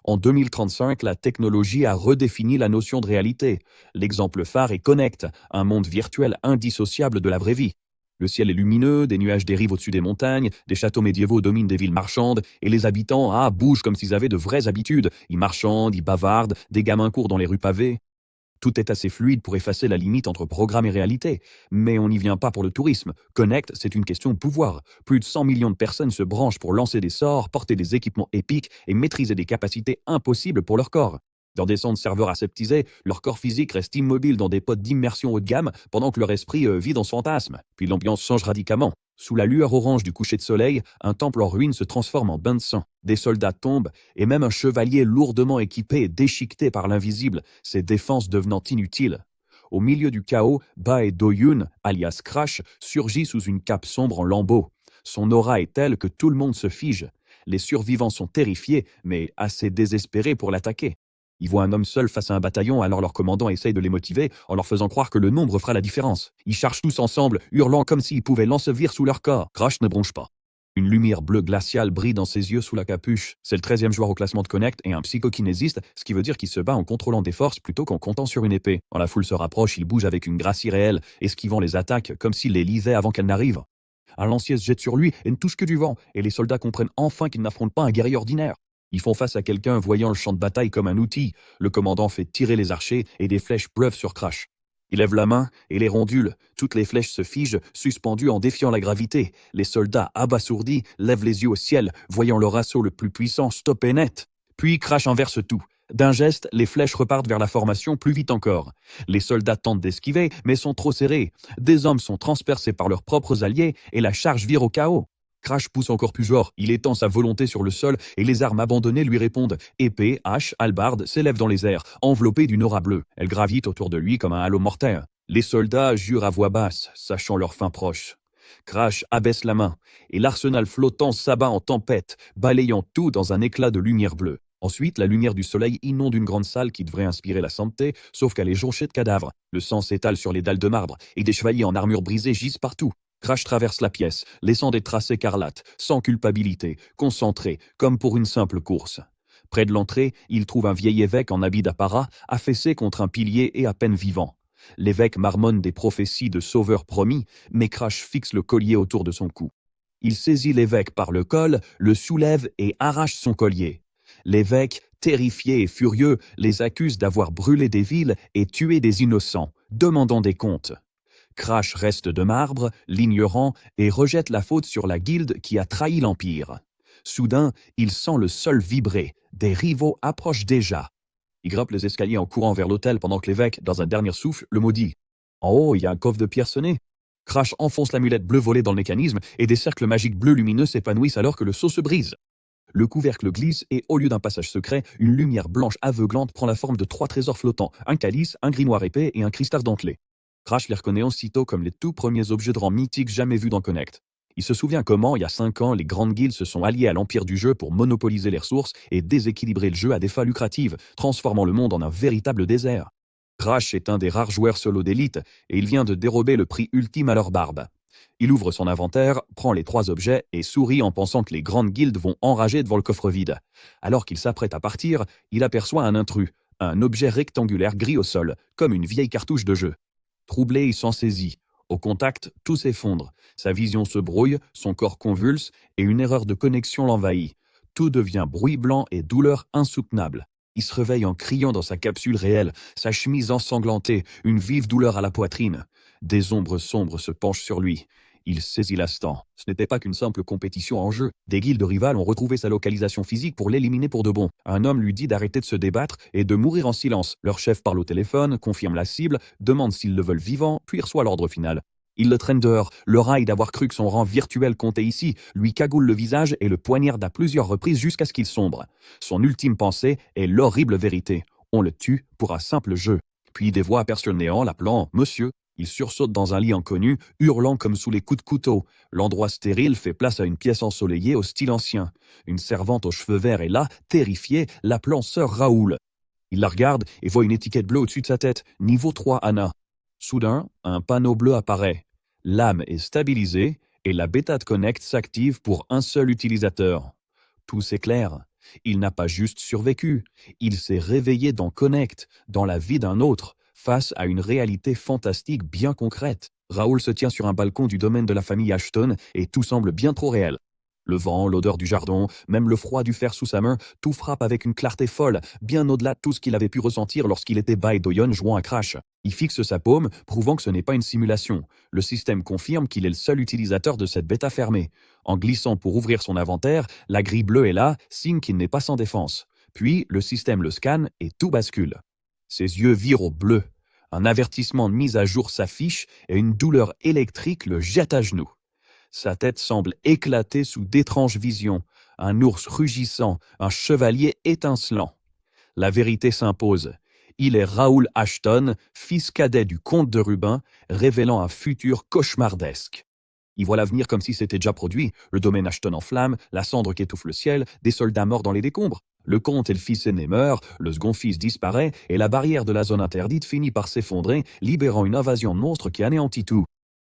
En 2035, la technologie a redéfini la notion de réalité. L'exemple phare est Connect, un monde virtuel indissociable de la vraie vie. Le ciel est lumineux, des nuages dérivent au-dessus des montagnes, des châteaux médiévaux dominent des villes marchandes, et les habitants, bougent comme s'ils avaient de vraies habitudes. Ils marchandent, ils bavardent, des gamins courent dans les rues pavées. Tout est assez fluide pour effacer la limite entre programme et réalité. Mais on n'y vient pas pour le tourisme. Connect, c'est une question de pouvoir. Plus de 100 millions de personnes se branchent pour lancer des sorts, porter des équipements épiques et maîtriser des capacités impossibles pour leur corps. Dans des centres serveurs aseptisés, leur corps physique reste immobile dans des pods d'immersion haut de gamme pendant que leur esprit vit dans ce fantasme. Puis l'ambiance change radicalement. Sous la lueur orange du coucher de soleil, un temple en ruine se transforme en bain de sang. Des soldats tombent, et même un chevalier lourdement équipé est déchiqueté par l'invisible, ses défenses devenant inutiles. Au milieu du chaos, Bae Do-yoon, alias Crash, surgit sous une cape sombre en lambeaux. Son aura est telle que tout le monde se fige. Les survivants sont terrifiés, mais assez désespérés pour l'attaquer. Ils voient un homme seul face à un bataillon, alors leur commandant essaye de les motiver en leur faisant croire que le nombre fera la différence. Ils chargent tous ensemble, hurlant comme s'ils pouvaient l'ensevelir sous leur corps. Crash ne bronche pas. Une lumière bleue glaciale brille dans ses yeux sous la capuche. C'est le 13e joueur au classement de Connect et un psychokinésiste, ce qui veut dire qu'il se bat en contrôlant des forces plutôt qu'en comptant sur une épée. Quand la foule se rapproche, il bouge avec une grâce irréelle, esquivant les attaques comme s'il les lisait avant qu'elles n'arrivent. Un lancier se jette sur lui et ne touche que du vent, et les soldats comprennent enfin qu'ils n'affrontent pas un guerrier ordinaire. Ils font face à quelqu'un voyant le champ de bataille comme un outil. Le commandant fait tirer les archers et des flèches pleuvent sur Crash. Il lève la main et les rondule. Toutes les flèches se figent, suspendues en défiant la gravité. Les soldats, abasourdis, lèvent les yeux au ciel, voyant leur assaut le plus puissant stopper net. Puis Crash inverse tout. D'un geste, les flèches repartent vers la formation plus vite encore. Les soldats tentent d'esquiver, mais sont trop serrés. Des hommes sont transpercés par leurs propres alliés et la charge vire au chaos. Crash pousse encore plus fort, il étend sa volonté sur le sol et les armes abandonnées lui répondent. Épée, hache, hallebarde s'élèvent dans les airs, enveloppées d'une aura bleue. Elles gravitent autour de lui comme un halo mortel. Les soldats jurent à voix basse, sachant leur fin proche. Crash abaisse la main, et l'arsenal flottant s'abat en tempête, balayant tout dans un éclat de lumière bleue. Ensuite, la lumière du soleil inonde une grande salle qui devrait inspirer la sainteté, sauf qu'elle est jonchée de cadavres. Le sang s'étale sur les dalles de marbre, et des chevaliers en armure brisée gisent partout. Crash traverse la pièce, laissant des traces écarlates, sans culpabilité, concentré, comme pour une simple course. Près de l'entrée, il trouve un vieil évêque en habit d'apparat, affaissé contre un pilier et à peine vivant. L'évêque marmonne des prophéties de sauveur promis, mais Crash fixe le collier autour de son cou. Il saisit l'évêque par le col, le soulève et arrache son collier. L'évêque, terrifié et furieux, les accuse d'avoir brûlé des villes et tué des innocents, demandant des comptes. Crash reste de marbre, l'ignorant, et rejette la faute sur la guilde qui a trahi l'Empire. Soudain, il sent le sol vibrer. Des rivaux approchent déjà. Il grimpe les escaliers en courant vers l'hôtel pendant que l'évêque, dans un dernier souffle, le maudit. En haut, il y a un coffre de pierre sonné. Crash enfonce l'amulette bleue volée dans le mécanisme et des cercles magiques bleus lumineux s'épanouissent alors que le seau se brise. Le couvercle glisse et, au lieu d'un passage secret, une lumière blanche aveuglante prend la forme de 3 trésors flottants, un calice, un grimoire épais et un cristal dentelé. Crash les reconnaît aussitôt comme les tout premiers objets de rang mythiques jamais vus dans Connect. Il se souvient comment, il y a 5 ans, les grandes guildes se sont alliées à l'empire du jeu pour monopoliser les ressources et déséquilibrer le jeu à des fins lucratives, transformant le monde en un véritable désert. Crash est un des rares joueurs solo d'élite et il vient de dérober le prix ultime à leur barbe. Il ouvre son inventaire, prend les 3 objets et sourit en pensant que les grandes guildes vont enrager devant le coffre vide. Alors qu'il s'apprête à partir, il aperçoit un intrus, un objet rectangulaire gris au sol, comme une vieille cartouche de jeu. Troublé, il s'en saisit. Au contact, tout s'effondre. Sa vision se brouille, son corps convulse et une erreur de connexion l'envahit. Tout devient bruit blanc et douleur insoutenable. Il se réveille en criant dans sa capsule réelle, sa chemise ensanglantée, une vive douleur à la poitrine. Des ombres sombres se penchent sur lui. Il saisit l'instant. Ce n'était pas qu'une simple compétition en jeu. Des guildes rivales ont retrouvé sa localisation physique pour l'éliminer pour de bon. Un homme lui dit d'arrêter de se débattre et de mourir en silence. Leur chef parle au téléphone, confirme la cible, demande s'ils le veulent vivant, puis reçoit l'ordre final. Il le traîne dehors, le raille d'avoir cru que son rang virtuel comptait ici, lui cagoule le visage et le poignarde à plusieurs reprises jusqu'à ce qu'il sombre. Son ultime pensée est l'horrible vérité. On le tue pour un simple jeu. Puis des voix aperçuent le néant l'appelant « Monsieur ». Il sursaute dans un lit inconnu, hurlant comme sous les coups de couteau. L'endroit stérile fait place à une pièce ensoleillée au style ancien. Une servante aux cheveux verts est là, terrifiée, l'appelant sœur Raoul. Il la regarde et voit une étiquette bleue au-dessus de sa tête. Niveau 3 Anna. Soudain, un panneau bleu apparaît. L'âme est stabilisée et la bêta de Connect s'active pour un seul utilisateur. Tout s'éclaire. Il n'a pas juste survécu, il s'est réveillé dans Connect, dans la vie d'un autre, face à une réalité fantastique bien concrète. Raoul se tient sur un balcon du domaine de la famille Ashton et tout semble bien trop réel. Le vent, l'odeur du jardin, même le froid du fer sous sa main, tout frappe avec une clarté folle, bien au-delà de tout ce qu'il avait pu ressentir lorsqu'il était Bai Doyon jouant à Crash. Il fixe sa paume, prouvant que ce n'est pas une simulation. Le système confirme qu'il est le seul utilisateur de cette bêta fermée. En glissant pour ouvrir son inventaire, la grille bleue est là, signe qu'il n'est pas sans défense. Puis, le système le scanne et tout bascule. Ses yeux virent au bleu. Un avertissement de mise à jour s'affiche et une douleur électrique le jette à genoux. Sa tête semble éclater sous d'étranges visions, un ours rugissant, un chevalier étincelant. La vérité s'impose. Il est Raoul Ashton, fils cadet du comte de Rubin, révélant un futur cauchemardesque. Il voit l'avenir comme si c'était déjà produit, le domaine Ashton en flammes, la cendre qui étouffe le ciel, des soldats morts dans les décombres. Le comte et le fils aîné meurent, le second fils disparaît, et la barrière de la zone interdite finit par s'effondrer, libérant une invasion de monstres qui anéantit tout.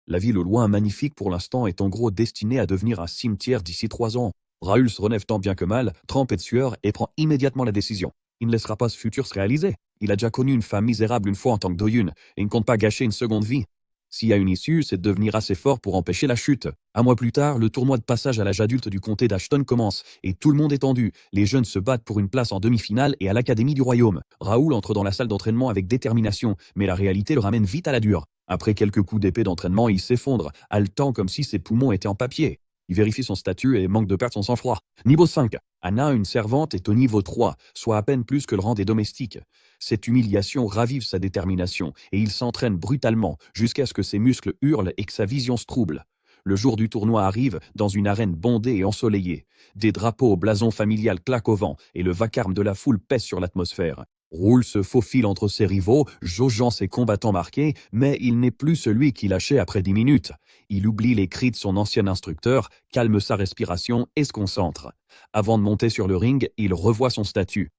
La ville au loin magnifique pour l'instant est en gros destinée à devenir un cimetière d'ici 3 ans. Raoul se relève tant bien que mal, trempé de sueur, et prend immédiatement la décision. Il ne laissera pas ce futur se réaliser. Il a déjà connu une femme misérable une fois en tant que Doyun, et il ne compte pas gâcher une seconde vie. S'il y a une issue, c'est de devenir assez fort pour empêcher la chute. Un mois plus tard, le tournoi de passage à l'âge adulte du comté d'Ashton commence, et tout le monde est tendu. Les jeunes se battent pour une place en demi-finale et à l'Académie du Royaume. Raoul entre dans la salle d'entraînement avec détermination, mais la réalité le ramène vite à la dure. Après quelques coups d'épée d'entraînement, il s'effondre, haletant comme si ses poumons étaient en papier. Il vérifie son statut et manque de perdre son sang-froid. Niveau 5. Anna, une servante, est au niveau 3, soit à peine plus que le rang des domestiques. Cette humiliation ravive sa détermination, et il s'entraîne brutalement, jusqu'à ce que ses muscles hurlent et que sa vision se trouble. Le jour du tournoi arrive, dans une arène bondée et ensoleillée. Des drapeaux au blason familial claquent au vent, et le vacarme de la foule pèse sur l'atmosphère. Raoul se faufile entre ses rivaux, jaugeant ses combattants marqués, mais il n'est plus celui qui lâchait après 10 minutes. Il oublie les cris de son ancien instructeur, calme sa respiration et se concentre. Avant de monter sur le ring, il revoit son statut.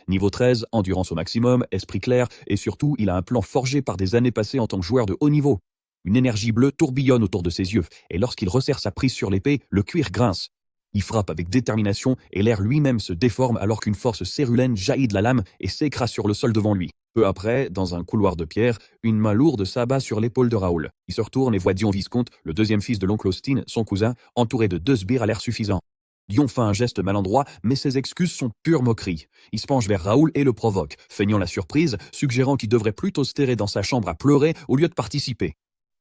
Niveau 13, endurance au maximum, esprit clair, et surtout, il a un plan forgé par des années passées en tant que joueur de haut niveau. Une énergie bleue tourbillonne autour de ses yeux, et lorsqu'il resserre sa prise sur l'épée, le cuir grince. Il frappe avec détermination et l'air lui-même se déforme alors qu'une force cérulaine jaillit de la lame et s'écrase sur le sol devant lui. Peu après, dans un couloir de pierre, une main lourde s'abat sur l'épaule de Raoul. Il se retourne et voit Dion Viscount, le deuxième fils de l'oncle Austin, son cousin, entouré de 2 sbires à l'air suffisant. Dion fait un geste malandroit, mais ses excuses sont pure moquerie. Il se penche vers Raoul et le provoque, feignant la surprise, suggérant qu'il devrait plutôt se terrer dans sa chambre à pleurer au lieu de participer.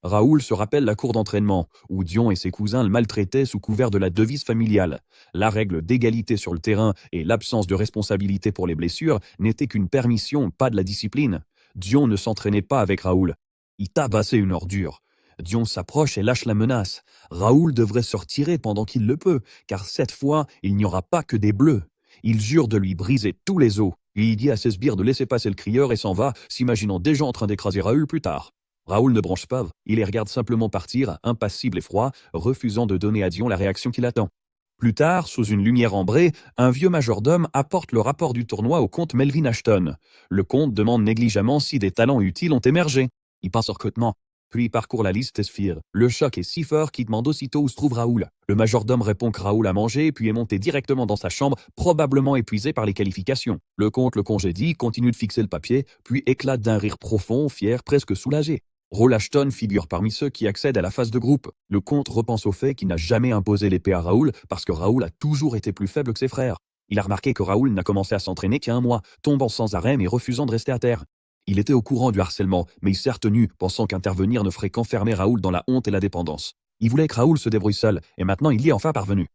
Raoul se rappelle la cour d'entraînement, où Dion et ses cousins le maltraitaient sous couvert de la devise familiale. La règle d'égalité sur le terrain et l'absence de responsabilité pour les blessures n'étaient qu'une permission, pas de la discipline. Dion ne s'entraînait pas avec Raoul. Il tabassait une ordure. Dion s'approche et lâche la menace. Raoul devrait se retirer pendant qu'il le peut, car cette fois, il n'y aura pas que des bleus. Il jure de lui briser tous les os. Et il dit à ses sbires de laisser passer le crieur et s'en va, s'imaginant déjà en train d'écraser Raoul plus tard. Raoul ne bronche pas, il les regarde simplement partir, impassible et froid, refusant de donner à Dion la réaction qu'il attend. Plus tard, sous une lumière ambrée, un vieux majordome apporte le rapport du tournoi au comte Melvin Ashton. Le comte demande négligemment si des talents utiles ont émergé. Il passe au recrutement, puis il parcourt la liste Sphire. Le choc est si fort qu'il demande aussitôt où se trouve Raoul. Le majordome répond que Raoul a mangé, puis est monté directement dans sa chambre, probablement épuisé par les qualifications. Le comte le congédie, continue de fixer le papier, puis éclate d'un rire profond, fier, presque soulagé. Raoul Ashton figure parmi ceux qui accèdent à la phase de groupe. Le comte repense au fait qu'il n'a jamais imposé l'épée à Raoul parce que Raoul a toujours été plus faible que ses frères. Il a remarqué que Raoul n'a commencé à s'entraîner qu'un mois, tombant sans arrêt mais refusant de rester à terre. Il était au courant du harcèlement, mais il s'est retenu, pensant qu'intervenir ne ferait qu'enfermer Raoul dans la honte et la dépendance. Il voulait que Raoul se débrouille seul, et maintenant il y est enfin parvenu.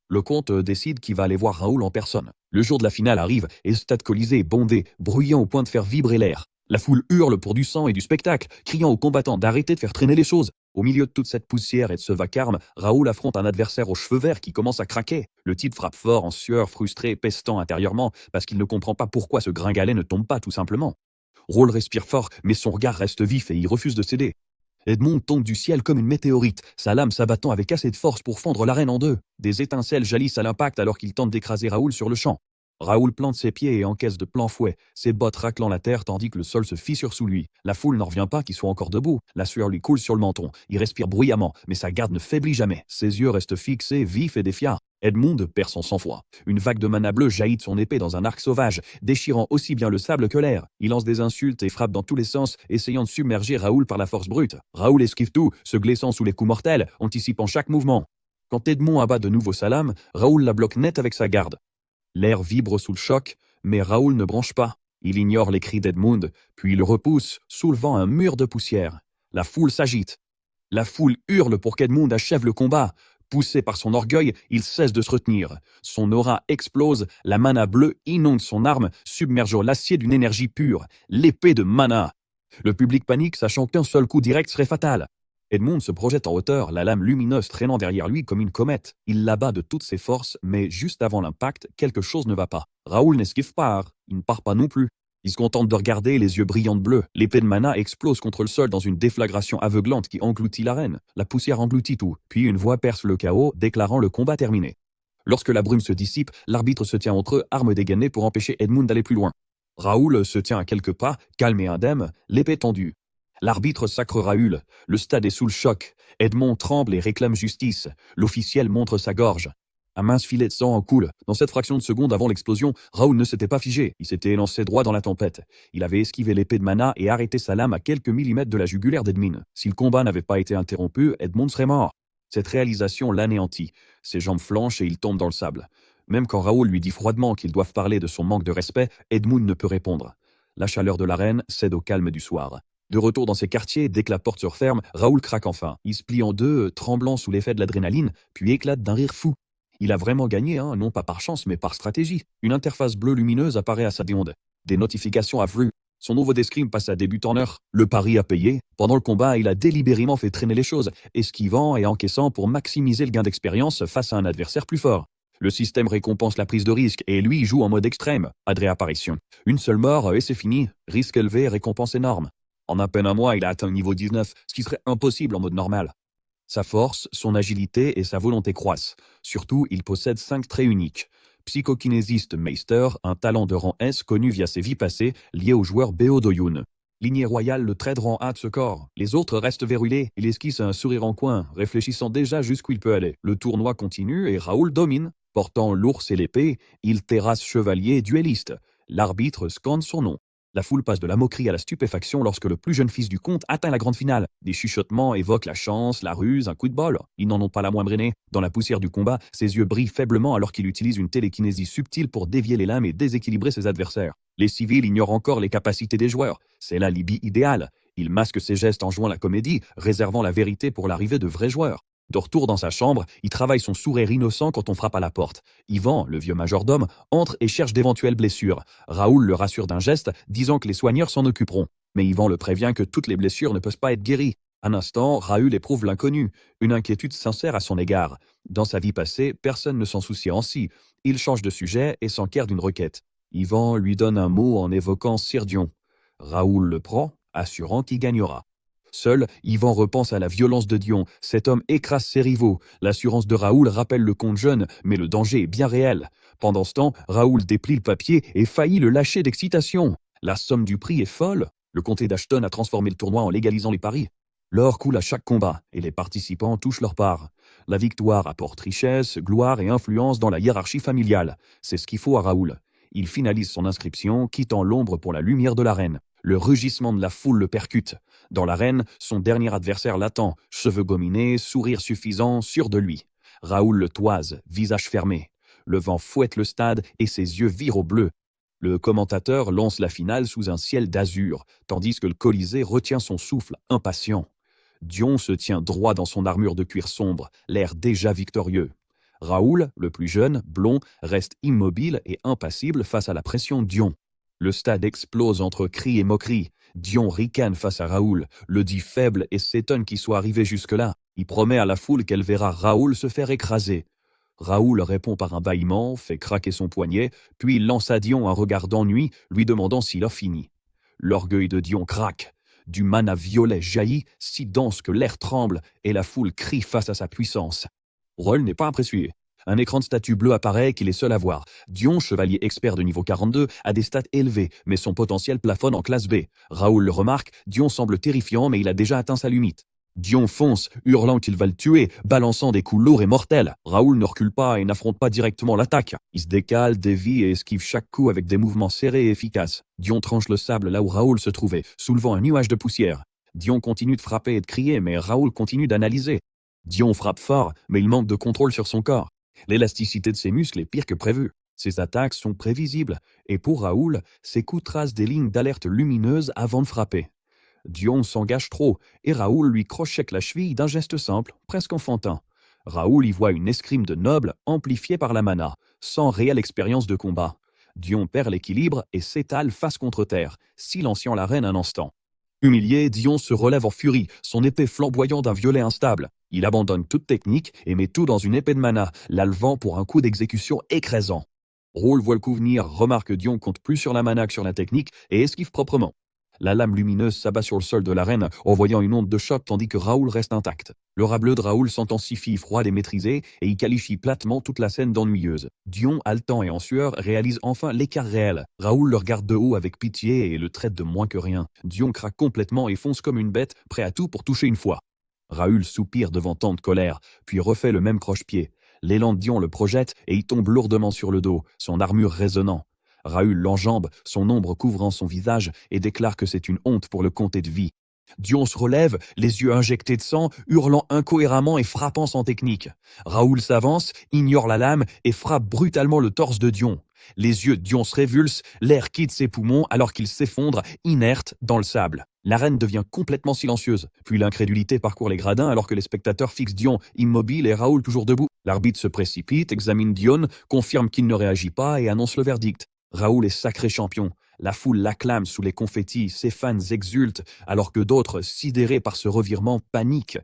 Le comte décide qu'il va aller voir Raoul en personne. Le jour de la finale arrive et le stade Colisée est bondé, bruyant au point de faire vibrer l'air. La foule hurle pour du sang et du spectacle, criant aux combattants d'arrêter de faire traîner les choses. Au milieu de toute cette poussière et de ce vacarme, Raoul affronte un adversaire aux cheveux verts qui commence à craquer. Le type frappe fort en sueur, frustré, pestant intérieurement, parce qu'il ne comprend pas pourquoi ce gringalet ne tombe pas tout simplement. Raoul respire fort, mais son regard reste vif et il refuse de céder. Edmond tombe du ciel comme une météorite, sa lame s'abattant avec assez de force pour fendre l'arène en deux. Des étincelles jaillissent à l'impact alors qu'il tente d'écraser Raoul sur le champ. Raoul plante ses pieds et encaisse de plein fouet, ses bottes raclant la terre tandis que le sol se fissure sous lui. La foule n'en revient pas qu'il soit encore debout. La sueur lui coule sur le menton. Il respire bruyamment, mais sa garde ne faiblit jamais. Ses yeux restent fixés, vifs et défiants. Edmund perd son sang-froid. Une vague de mana bleu jaillit de son épée dans un arc sauvage, déchirant aussi bien le sable que l'air. Il lance des insultes et frappe dans tous les sens, essayant de submerger Raoul par la force brute. Raoul esquive tout, se glissant sous les coups mortels, anticipant chaque mouvement. Quand Edmond abat de nouveau sa lame, Raoul la bloque net avec sa garde. L'air vibre sous le choc, mais Raoul ne branche pas. Il ignore les cris d'Edmund, puis il repousse, soulevant un mur de poussière. La foule s'agite. La foule hurle pour qu'Edmund achève le combat. Poussé par son orgueil, il cesse de se retenir. Son aura explose, la mana bleue inonde son arme, submergeant l'acier d'une énergie pure, l'épée de mana. Le public panique, sachant qu'un seul coup direct serait fatal. Edmund se projette en hauteur, la lame lumineuse traînant derrière lui comme une comète. Il l'abat de toutes ses forces, mais juste avant l'impact, quelque chose ne va pas. Raoul n'esquive pas, il ne part pas non plus. Il se contente de regarder, les yeux brillants de bleu. L'épée de mana explose contre le sol dans une déflagration aveuglante qui engloutit l'arène. La poussière engloutit tout, puis une voix perce le chaos, déclarant le combat terminé. Lorsque la brume se dissipe, l'arbitre se tient entre eux, arme dégainée pour empêcher Edmund d'aller plus loin. Raoul se tient à quelques pas, calme et indemne, l'épée tendue. L'arbitre sacre Raoul. Le stade est sous le choc. Edmond tremble et réclame justice. L'officiel montre sa gorge. Un mince filet de sang en coule. Dans cette fraction de seconde avant l'explosion, Raoul ne s'était pas figé. Il s'était élancé droit dans la tempête. Il avait esquivé l'épée de mana et arrêté sa lame à quelques millimètres de la jugulaire d'Edmund. Si le combat n'avait pas été interrompu, Edmond serait mort. Cette réalisation l'anéantit. Ses jambes flanchent et il tombe dans le sable. Même quand Raoul lui dit froidement qu'ils doivent parler de son manque de respect, Edmund ne peut répondre. La chaleur de l'arène cède au calme du soir. De retour dans ses quartiers, dès que la porte se referme, Raoul craque enfin. Il se plie en deux, tremblant sous l'effet de l'adrénaline, puis éclate d'un rire fou. Il a vraiment gagné, non pas par chance, mais par stratégie. Une interface bleue lumineuse apparaît à sa déonde. Des notifications affluent. Son nouveau descrime passe à début en heure. Le pari a payé. Pendant le combat, il a délibérément fait traîner les choses, esquivant et encaissant pour maximiser le gain d'expérience face à un adversaire plus fort. Le système récompense la prise de risque et lui joue en mode extrême. Réapparition. Une seule mort et c'est fini. Risque élevé, récompense énorme. En à peine un mois, il a atteint le niveau 19, ce qui serait impossible en mode normal. Sa force, son agilité et sa volonté croissent. Surtout, il possède 5 traits uniques. Psychokinésiste Meister, un talent de rang S connu via ses vies passées, lié au joueur Beo Doyun. Lignée royale, le trait de rang A de ce corps. Les autres restent verrouillés. Il esquisse un sourire en coin, réfléchissant déjà jusqu'où il peut aller. Le tournoi continue et Raoul domine. Portant l'ours et l'épée, il terrasse chevalier et duelliste. L'arbitre scande son nom. La foule passe de la moquerie à la stupéfaction lorsque le plus jeune fils du comte atteint la grande finale. Des chuchotements évoquent la chance, la ruse, un coup de bol. Ils n'en ont pas la moindre aînée. Dans la poussière du combat, ses yeux brillent faiblement alors qu'il utilise une télékinésie subtile pour dévier les lames et déséquilibrer ses adversaires. Les civils ignorent encore les capacités des joueurs. C'est l'alibi idéal. Il masque ses gestes en jouant la comédie, réservant la vérité pour l'arrivée de vrais joueurs. De retour dans sa chambre, il travaille son sourire innocent quand on frappe à la porte. Yvan, le vieux majordome, entre et cherche d'éventuelles blessures. Raoul le rassure d'un geste, disant que les soigneurs s'en occuperont. Mais Yvan le prévient que toutes les blessures ne peuvent pas être guéries. Un instant, Raoul éprouve l'inconnu, une inquiétude sincère à son égard. Dans sa vie passée, personne ne s'en souciait ainsi. Il change de sujet et s'enquiert d'une requête. Yvan lui donne un mot en évoquant Sirdion. Raoul le prend, assurant qu'il gagnera. Seul, Yvan repense à la violence de Dion. Cet homme écrase ses rivaux. L'assurance de Raoul rappelle le comte jeune, mais le danger est bien réel. Pendant ce temps, Raoul déplie le papier et faillit le lâcher d'excitation. La somme du prix est folle. Le comté d'Ashton a transformé le tournoi en légalisant les paris. L'or coule à chaque combat et les participants touchent leur part. La victoire apporte richesse, gloire et influence dans la hiérarchie familiale. C'est ce qu'il faut à Raoul. Il finalise son inscription, quittant l'ombre pour la lumière de l'arène. Le rugissement de la foule le percute. Dans l'arène, son dernier adversaire l'attend, cheveux gominés, sourire suffisant, sûr de lui. Raoul le toise, visage fermé. Le vent fouette le stade et ses yeux virent au bleu. Le commentateur lance la finale sous un ciel d'azur, tandis que le Colisée retient son souffle, impatient. Dion se tient droit dans son armure de cuir sombre, l'air déjà victorieux. Raoul, le plus jeune, blond, reste immobile et impassible face à la pression de Dion. Le stade explose entre cris et moqueries. Dion ricane face à Raoul, le dit faible et s'étonne qu'il soit arrivé jusque-là. Il promet à la foule qu'elle verra Raoul se faire écraser. Raoul répond par un bâillement, fait craquer son poignet, puis lance à Dion un regard d'ennui, lui demandant s'il a fini. L'orgueil de Dion craque. Du mana violet jaillit, si dense que l'air tremble, et la foule crie face à sa puissance. Raoul n'est pas impressionné. Un écran de statut bleu apparaît qu'il est seul à voir. Dion, chevalier expert de niveau 42, a des stats élevés, mais son potentiel plafonne en classe B. Raoul le remarque, Dion semble terrifiant, mais il a déjà atteint sa limite. Dion fonce, hurlant qu'il va le tuer, balançant des coups lourds et mortels. Raoul ne recule pas et n'affronte pas directement l'attaque. Il se décale, dévie et esquive chaque coup avec des mouvements serrés et efficaces. Dion tranche le sable là où Raoul se trouvait, soulevant un nuage de poussière. Dion continue de frapper et de crier, mais Raoul continue d'analyser. Dion frappe fort, mais il manque de contrôle sur son corps. L'élasticité de ses muscles est pire que prévu. Ses attaques sont prévisibles, et pour Raoul, ses coups tracent des lignes d'alerte lumineuses avant de frapper. Dion s'engage trop, et Raoul lui crochette la cheville d'un geste simple, presque enfantin. Raoul y voit une escrime de noble amplifiée par la mana, sans réelle expérience de combat. Dion perd l'équilibre et s'étale face contre terre, silenciant l'arène un instant. Humilié, Dion se relève en furie, son épée flamboyant d'un violet instable. Il abandonne toute technique et met tout dans une épée de mana, la levant pour un coup d'exécution écrasant. Raoul voit le coup venir, remarque que Dion compte plus sur la mana que sur la technique et esquive proprement. La lame lumineuse s'abat sur le sol de l'arène, envoyant une onde de choc tandis que Raoul reste intact. Le rat bleu de Raoul s'intensifie, froide et maîtrisé, et il qualifie platement toute la scène d'ennuyeuse. Dion, haletant et en sueur, réalise enfin l'écart réel. Raoul le regarde de haut avec pitié et le traite de moins que rien. Dion craque complètement et fonce comme une bête, prêt à tout pour toucher une fois. Raoul soupire devant tant de colère, puis refait le même croche-pied. L'élan de Dion le projette et il tombe lourdement sur le dos, son armure résonnant. Raoul l'enjambe, son ombre couvrant son visage, et déclare que c'est une honte pour le comté de vie. Dion se relève, les yeux injectés de sang, hurlant incohérément et frappant sans technique. Raoul s'avance, ignore la lame et frappe brutalement le torse de Dion. Les yeux de Dion se révulsent, l'air quitte ses poumons alors qu'il s'effondre, inerte, dans le sable. L'arène devient complètement silencieuse, puis l'incrédulité parcourt les gradins alors que les spectateurs fixent Dion immobile et Raoul toujours debout. L'arbitre se précipite, examine Dion, confirme qu'il ne réagit pas et annonce le verdict. Raoul est sacré champion. La foule l'acclame sous les confettis, ses fans exultent, alors que d'autres, sidérés par ce revirement, paniquent.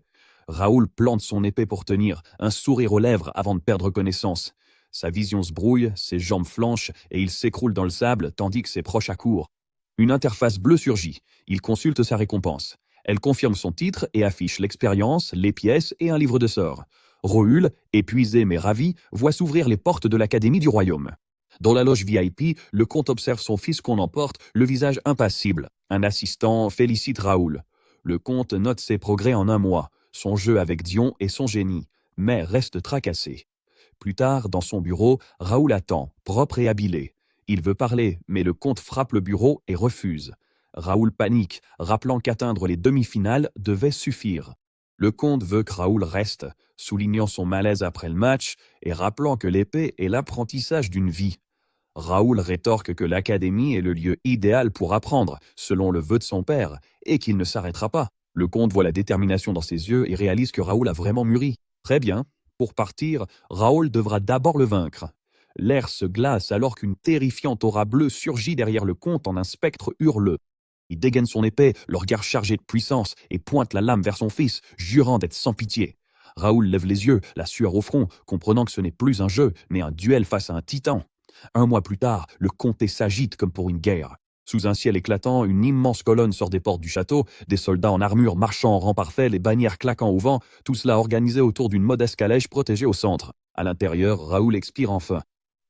Raoul plante son épée pour tenir, un sourire aux lèvres avant de perdre connaissance. Sa vision se brouille, ses jambes flanchent et il s'écroule dans le sable tandis que ses proches accourent. Une interface bleue surgit. Il consulte sa récompense. Elle confirme son titre et affiche l'expérience, les pièces et un livre de sorts. Raoul, épuisé mais ravi, voit s'ouvrir les portes de l'Académie du Royaume. Dans la loge VIP, le comte observe son fils qu'on emporte, le visage impassible. Un assistant félicite Raoul. Le comte note ses progrès en un mois, son jeu avec Dion et son génie, mais reste tracassé. Plus tard, dans son bureau, Raoul attend, propre et habillé. Il veut parler, mais le comte frappe le bureau et refuse. Raoul panique, rappelant qu'atteindre les demi-finales devait suffire. Le comte veut que Raoul reste, soulignant son malaise après le match et rappelant que l'épée est l'apprentissage d'une vie. Raoul rétorque que l'académie est le lieu idéal pour apprendre, selon le vœu de son père, et qu'il ne s'arrêtera pas. Le comte voit la détermination dans ses yeux et réalise que Raoul a vraiment mûri. Très bien. Pour partir, Raoul devra d'abord le vaincre. L'air se glace alors qu'une terrifiante aura bleue surgit derrière le comte en un spectre hurleux. Il dégaine son épée, le regard chargé de puissance, et pointe la lame vers son fils, jurant d'être sans pitié. Raoul lève les yeux, la sueur au front, comprenant que ce n'est plus un jeu, mais un duel face à un titan. Un mois plus tard, le comté s'agite comme pour une guerre. Sous un ciel éclatant, une immense colonne sort des portes du château, des soldats en armure marchant en rang parfait, les bannières claquant au vent, tout cela organisé autour d'une modeste calèche protégée au centre. À l'intérieur, Raoul expire enfin.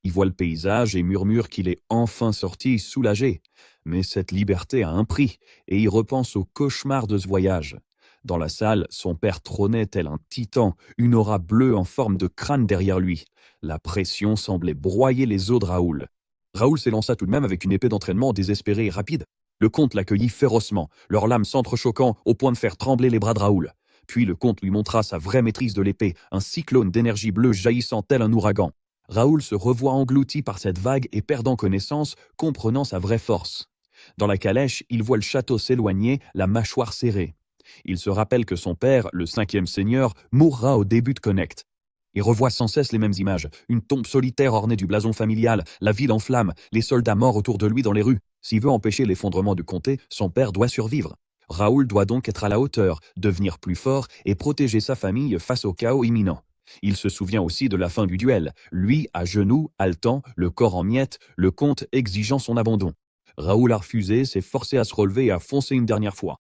Il voit le paysage et murmure qu'il est enfin sorti soulagé. Mais cette liberté a un prix, et il repense au cauchemar de ce voyage. Dans la salle, son père trônait tel un titan, une aura bleue en forme de crâne derrière lui. La pression semblait broyer les os de Raoul. Raoul s'élança tout de même avec une épée d'entraînement désespérée et rapide. Le comte l'accueillit férocement, leurs lames s'entrechoquant au point de faire trembler les bras de Raoul. Puis le comte lui montra sa vraie maîtrise de l'épée, un cyclone d'énergie bleue jaillissant tel un ouragan. Raoul se revoit englouti par cette vague et perdant connaissance, comprenant sa vraie force. Dans la calèche, il voit le château s'éloigner, la mâchoire serrée. Il se rappelle que son père, le 5e seigneur, mourra au début de Connect. Il revoit sans cesse les mêmes images, une tombe solitaire ornée du blason familial, la ville en flammes, les soldats morts autour de lui dans les rues. S'il veut empêcher l'effondrement du comté, son père doit survivre. Raoul doit donc être à la hauteur, devenir plus fort et protéger sa famille face au chaos imminent. Il se souvient aussi de la fin du duel, lui à genoux, haletant, le corps en miettes, le comte exigeant son abandon. Raoul a refusé, s'est forcé à se relever et a foncé une dernière fois.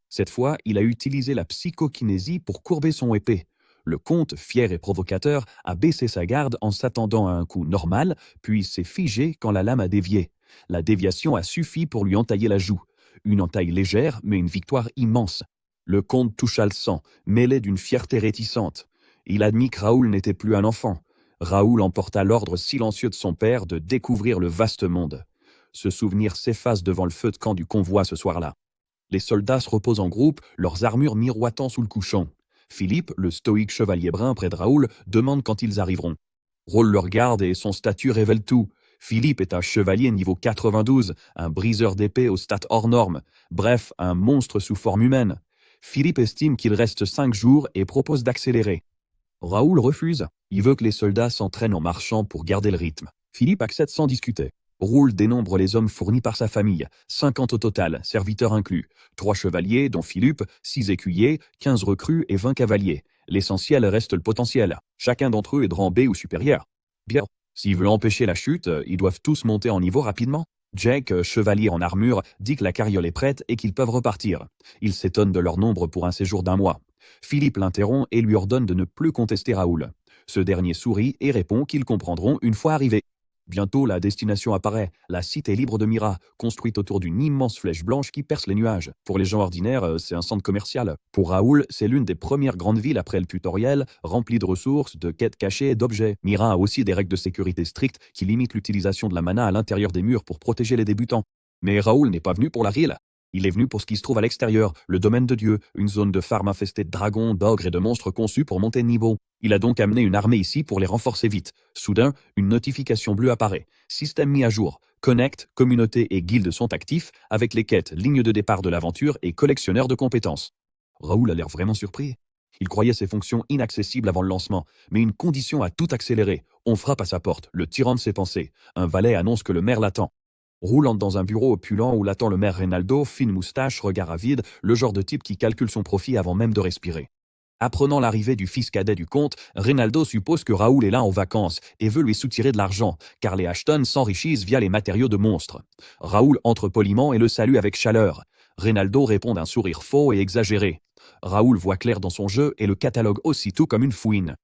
Cette fois, il a utilisé la psychokinésie pour courber son épée. Le comte, fier et provocateur, a baissé sa garde en s'attendant à un coup normal, puis s'est figé quand la lame a dévié. La déviation a suffi pour lui entailler la joue. Une entaille légère, mais une victoire immense. Le comte toucha le sang, mêlé d'une fierté réticente. Il admit que Raoul n'était plus un enfant. Raoul emporta l'ordre silencieux de son père de découvrir le vaste monde. Ce souvenir s'efface devant le feu de camp du convoi ce soir-là. Les soldats se reposent en groupe, leurs armures miroitant sous le couchon. Philippe, le stoïque chevalier brun près de Raoul, demande quand ils arriveront. Raoul le regarde et son statut révèle tout. Philippe est un chevalier niveau 92, un briseur d'épée au stat hors norme, bref, un monstre sous forme humaine. Philippe estime qu'il reste 5 jours et propose d'accélérer. Raoul refuse. Il veut que les soldats s'entraînent en marchant pour garder le rythme. Philippe accepte sans discuter. Raoul dénombre les hommes fournis par sa famille, 50 au total, serviteurs inclus. 3 chevaliers, dont Philippe, 6 écuyers, 15 recrues et 20 cavaliers. L'essentiel reste le potentiel. Chacun d'entre eux est de rang B ou supérieur. Bien, s'ils veulent empêcher la chute, ils doivent tous monter en niveau rapidement. Jake, chevalier en armure, dit que la carriole est prête et qu'ils peuvent repartir. Il s'étonne de leur nombre pour un séjour d'1 mois. Philippe l'interrompt et lui ordonne de ne plus contester Raoul. Ce dernier sourit et répond qu'ils comprendront une fois arrivés. Bientôt, la destination apparaît, la cité libre de Myra, construite autour d'une immense flèche blanche qui perce les nuages. Pour les gens ordinaires, c'est un centre commercial. Pour Raoul, c'est l'une des premières grandes villes après le tutoriel, remplie de ressources, de quêtes cachées et d'objets. Myra a aussi des règles de sécurité strictes qui limitent l'utilisation de la mana à l'intérieur des murs pour protéger les débutants. Mais Raoul n'est pas venu pour la rille. Il est venu pour ce qui se trouve à l'extérieur, le domaine de Dieu, une zone de farm infestée de dragons, d'ogres et de monstres conçus pour monter de niveau. Il a donc amené une armée ici pour les renforcer vite. Soudain, une notification bleue apparaît. Système mis à jour. Connect, communauté et guilde sont actifs, avec les quêtes, ligne de départ de l'aventure et collectionneur de compétences. Raoul a l'air vraiment surpris. Il croyait ces fonctions inaccessibles avant le lancement, mais une condition a tout accéléré. On frappe à sa porte, le tyran de ses pensées. Un valet annonce que le maire l'attend. Raoul entre dans un bureau opulent où l'attend le maire Reynaldo, fine moustache, regard avide, le genre de type qui calcule son profit avant même de respirer. Apprenant l'arrivée du fils cadet du comte, Reynaldo suppose que Raoul est là en vacances et veut lui soutirer de l'argent, car les Ashton s'enrichissent via les matériaux de monstres. Raoul entre poliment et le salue avec chaleur. Reynaldo répond d'un sourire faux et exagéré. Raoul voit clair dans son jeu et le catalogue aussitôt comme une fouine.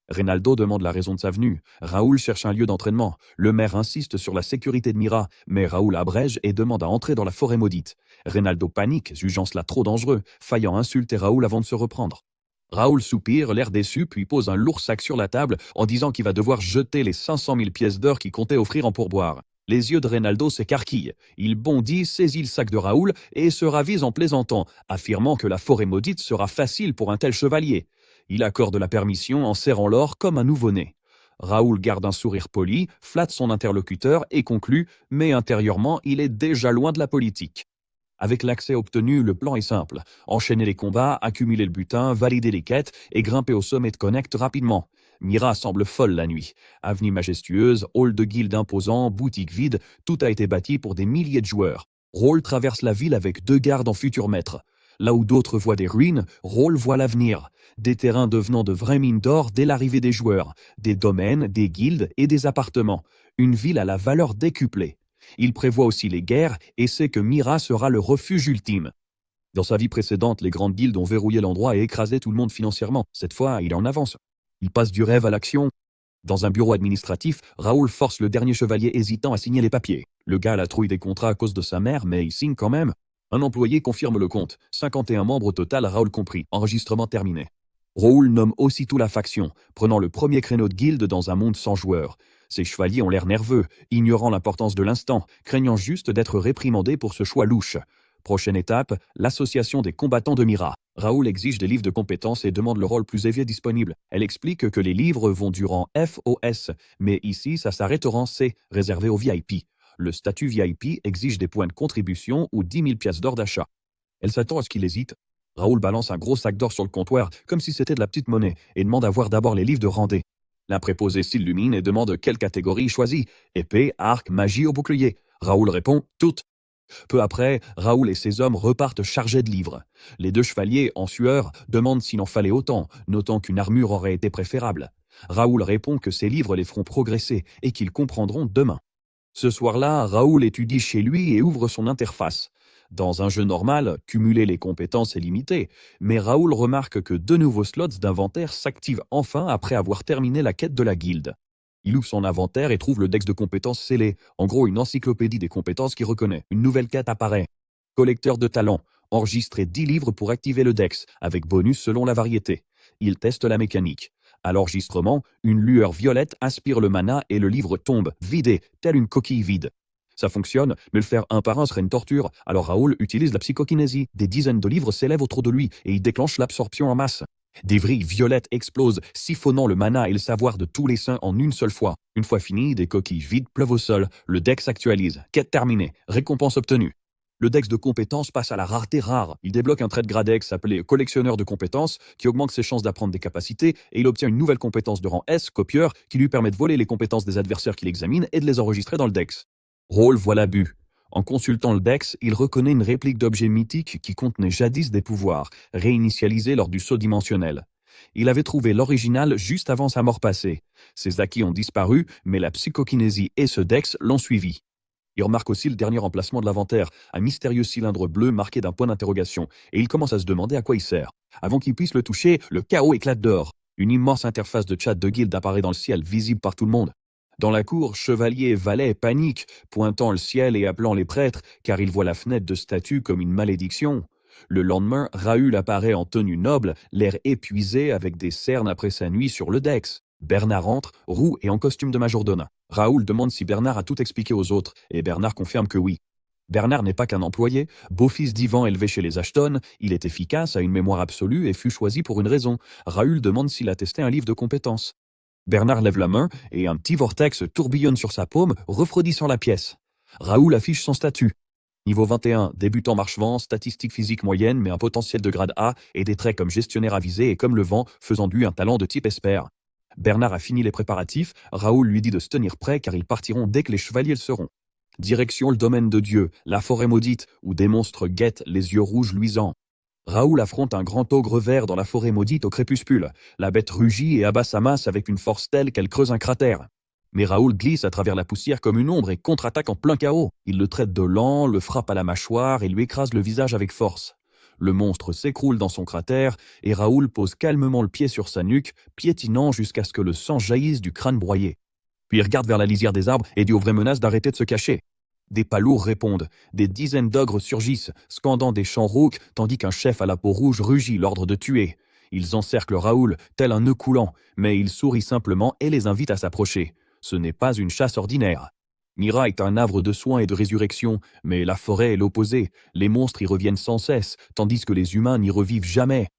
Reynaldo demande la raison de sa venue. Raoul cherche un lieu d'entraînement. Le maire insiste sur la sécurité de Myra, mais Raoul abrège et demande à entrer dans la forêt maudite. Reynaldo panique, jugeant cela trop dangereux, faillant insulter Raoul avant de se reprendre. Raoul soupire, l'air déçu, puis pose un lourd sac sur la table en disant qu'il va devoir jeter les 500 000 pièces d'or qu'il comptait offrir en pourboire. Les yeux de Reynaldo s'écarquillent. Il bondit, saisit le sac de Raoul et se ravise en plaisantant, affirmant que la forêt maudite sera facile pour un tel chevalier. Il accorde la permission en serrant l'or comme un nouveau-né. Raoul garde un sourire poli, flatte son interlocuteur et conclut, mais intérieurement, il est déjà loin de la politique. Avec l'accès obtenu, le plan est simple. Enchaîner les combats, accumuler le butin, valider les quêtes et grimper au sommet de Connect rapidement. Myra semble folle la nuit. Avenue majestueuse, hall de guilde imposant, boutique vide, tout a été bâti pour des milliers de joueurs. Raoul traverse la ville avec 2 gardes en futur maître. Là où d'autres voient des ruines, Raoul voit l'avenir. Des terrains devenant de vraies mines d'or dès l'arrivée des joueurs. Des domaines, des guildes et des appartements. Une ville à la valeur décuplée. Il prévoit aussi les guerres et sait que Myra sera le refuge ultime. Dans sa vie précédente, les grandes guildes ont verrouillé l'endroit et écrasé tout le monde financièrement. Cette fois, il est en avance. Il passe du rêve à l'action. Dans un bureau administratif, Raoul force le dernier chevalier hésitant à signer les papiers. Le gars a la trouille des contrats à cause de sa mère, mais il signe quand même. Un employé confirme le compte. 51 membres au total, Raoul compris. Enregistrement terminé. Raoul nomme aussitôt la faction, prenant le premier créneau de guilde dans un monde sans joueurs. Ces chevaliers ont l'air nerveux, ignorant l'importance de l'instant, craignant juste d'être réprimandés pour ce choix louche. Prochaine étape, l'association des combattants de Myra. Raoul exige des livres de compétences et demande le rôle plus élevé disponible. Elle explique que les livres vont du rang F au S, mais ici ça s'arrête au rang C, réservé aux VIP. Le statut VIP exige des points de contribution ou 10 000 pièces d'or d'achat. Elle s'attend à ce qu'il hésite. Raoul balance un gros sac d'or sur le comptoir, comme si c'était de la petite monnaie, et demande à voir d'abord les livres de rang D. L'impréposé s'illumine et demande quelle catégorie il choisit. Épée, arc, magie ou bouclier. Raoul répond « toutes ». Peu après, Raoul et ses hommes repartent chargés de livres. Les 2 chevaliers, en sueur, demandent s'il en fallait autant, notant qu'une armure aurait été préférable. Raoul répond que ces livres les feront progresser et qu'ils comprendront demain. Ce soir-là, Raoul étudie chez lui et ouvre son interface. Dans un jeu normal, cumuler les compétences est limité, mais Raoul remarque que 2 nouveaux slots d'inventaire s'activent enfin après avoir terminé la quête de la guilde. Il ouvre son inventaire et trouve le dex de compétences scellé, en gros une encyclopédie des compétences qu'il reconnaît. Une nouvelle quête apparaît. Collecteur de talents. Enregistrer 10 livres pour activer le Dex, avec bonus selon la variété. Il teste la mécanique. À l'enregistrement, une lueur violette aspire le mana et le livre tombe, vidé, tel une coquille vide. Ça fonctionne, mais le faire un par un serait une torture, alors Raoul utilise la psychokinésie. Des dizaines de livres s'élèvent autour de lui et il déclenche l'absorption en masse. Des vrilles violettes explosent, siphonnant le mana et le savoir de tous les saints en une seule fois. Une fois fini, des coquilles vides pleuvent au sol, le dex s'actualise, quête terminée, récompense obtenue. Le dex de compétences passe à la rareté rare. Il débloque un trait de gradex appelé collectionneur de compétences qui augmente ses chances d'apprendre des capacités et il obtient une nouvelle compétence de rang S, copieur, qui lui permet de voler les compétences des adversaires qu'il examine et de les enregistrer dans le dex. Rôle voilà but. En consultant le Dex, il reconnaît une réplique d'objet mythique qui contenait jadis des pouvoirs, réinitialisés lors du saut dimensionnel. Il avait trouvé l'original juste avant sa mort passée. Ses acquis ont disparu, mais la psychokinésie et ce Dex l'ont suivi. Il remarque aussi le dernier emplacement de l'inventaire, un mystérieux cylindre bleu marqué d'un point d'interrogation, et il commence à se demander à quoi il sert. Avant qu'il puisse le toucher, le chaos éclate dehors. Une immense interface de chat de guilde apparaît dans le ciel, visible par tout le monde. Dans la cour, chevaliers et valets paniquent, pointant le ciel et appelant les prêtres, car ils voient la fenêtre de statue comme une malédiction. Le lendemain, Raoul apparaît en tenue noble, l'air épuisé avec des cernes après sa nuit sur le Dex. Bernard entre, roux et en costume de majordome. Raoul demande si Bernard a tout expliqué aux autres, et Bernard confirme que oui. Bernard n'est pas qu'un employé, beau-fils d'Ivan élevé chez les Ashton, il est efficace, a une mémoire absolue et fut choisi pour une raison. Raoul demande s'il a testé un livre de compétences. Bernard lève la main et un petit vortex tourbillonne sur sa paume, refroidissant la pièce. Raoul affiche son statut. Niveau 21, débutant marche-vent, statistique physique moyenne mais un potentiel de grade A et des traits comme gestionnaire avisé et comme le vent, faisant de lui un talent de type espère. Bernard a fini les préparatifs, Raoul lui dit de se tenir prêt car ils partiront dès que les chevaliers le seront. Direction le domaine de Dieu, la forêt maudite, où des monstres guettent les yeux rouges luisants. Raoul affronte un grand ogre vert dans la forêt maudite au crépuscule. La bête rugit et abat sa masse avec une force telle qu'elle creuse un cratère. Mais Raoul glisse à travers la poussière comme une ombre et contre-attaque en plein chaos. Il le traite de lent, le frappe à la mâchoire et lui écrase le visage avec force. Le monstre s'écroule dans son cratère et Raoul pose calmement le pied sur sa nuque, piétinant jusqu'à ce que le sang jaillisse du crâne broyé. Puis il regarde vers la lisière des arbres et dit aux vraies menaces d'arrêter de se cacher. Des pas lourds répondent, des dizaines d'ogres surgissent, scandant des chants rauques, tandis qu'un chef à la peau rouge rugit l'ordre de tuer. Ils encerclent Raoul, tel un nœud coulant, mais il sourit simplement et les invite à s'approcher. Ce n'est pas une chasse ordinaire. Mira est un havre de soins et de résurrection, mais la forêt est l'opposé. Les monstres y reviennent sans cesse, tandis que les humains n'y revivent jamais.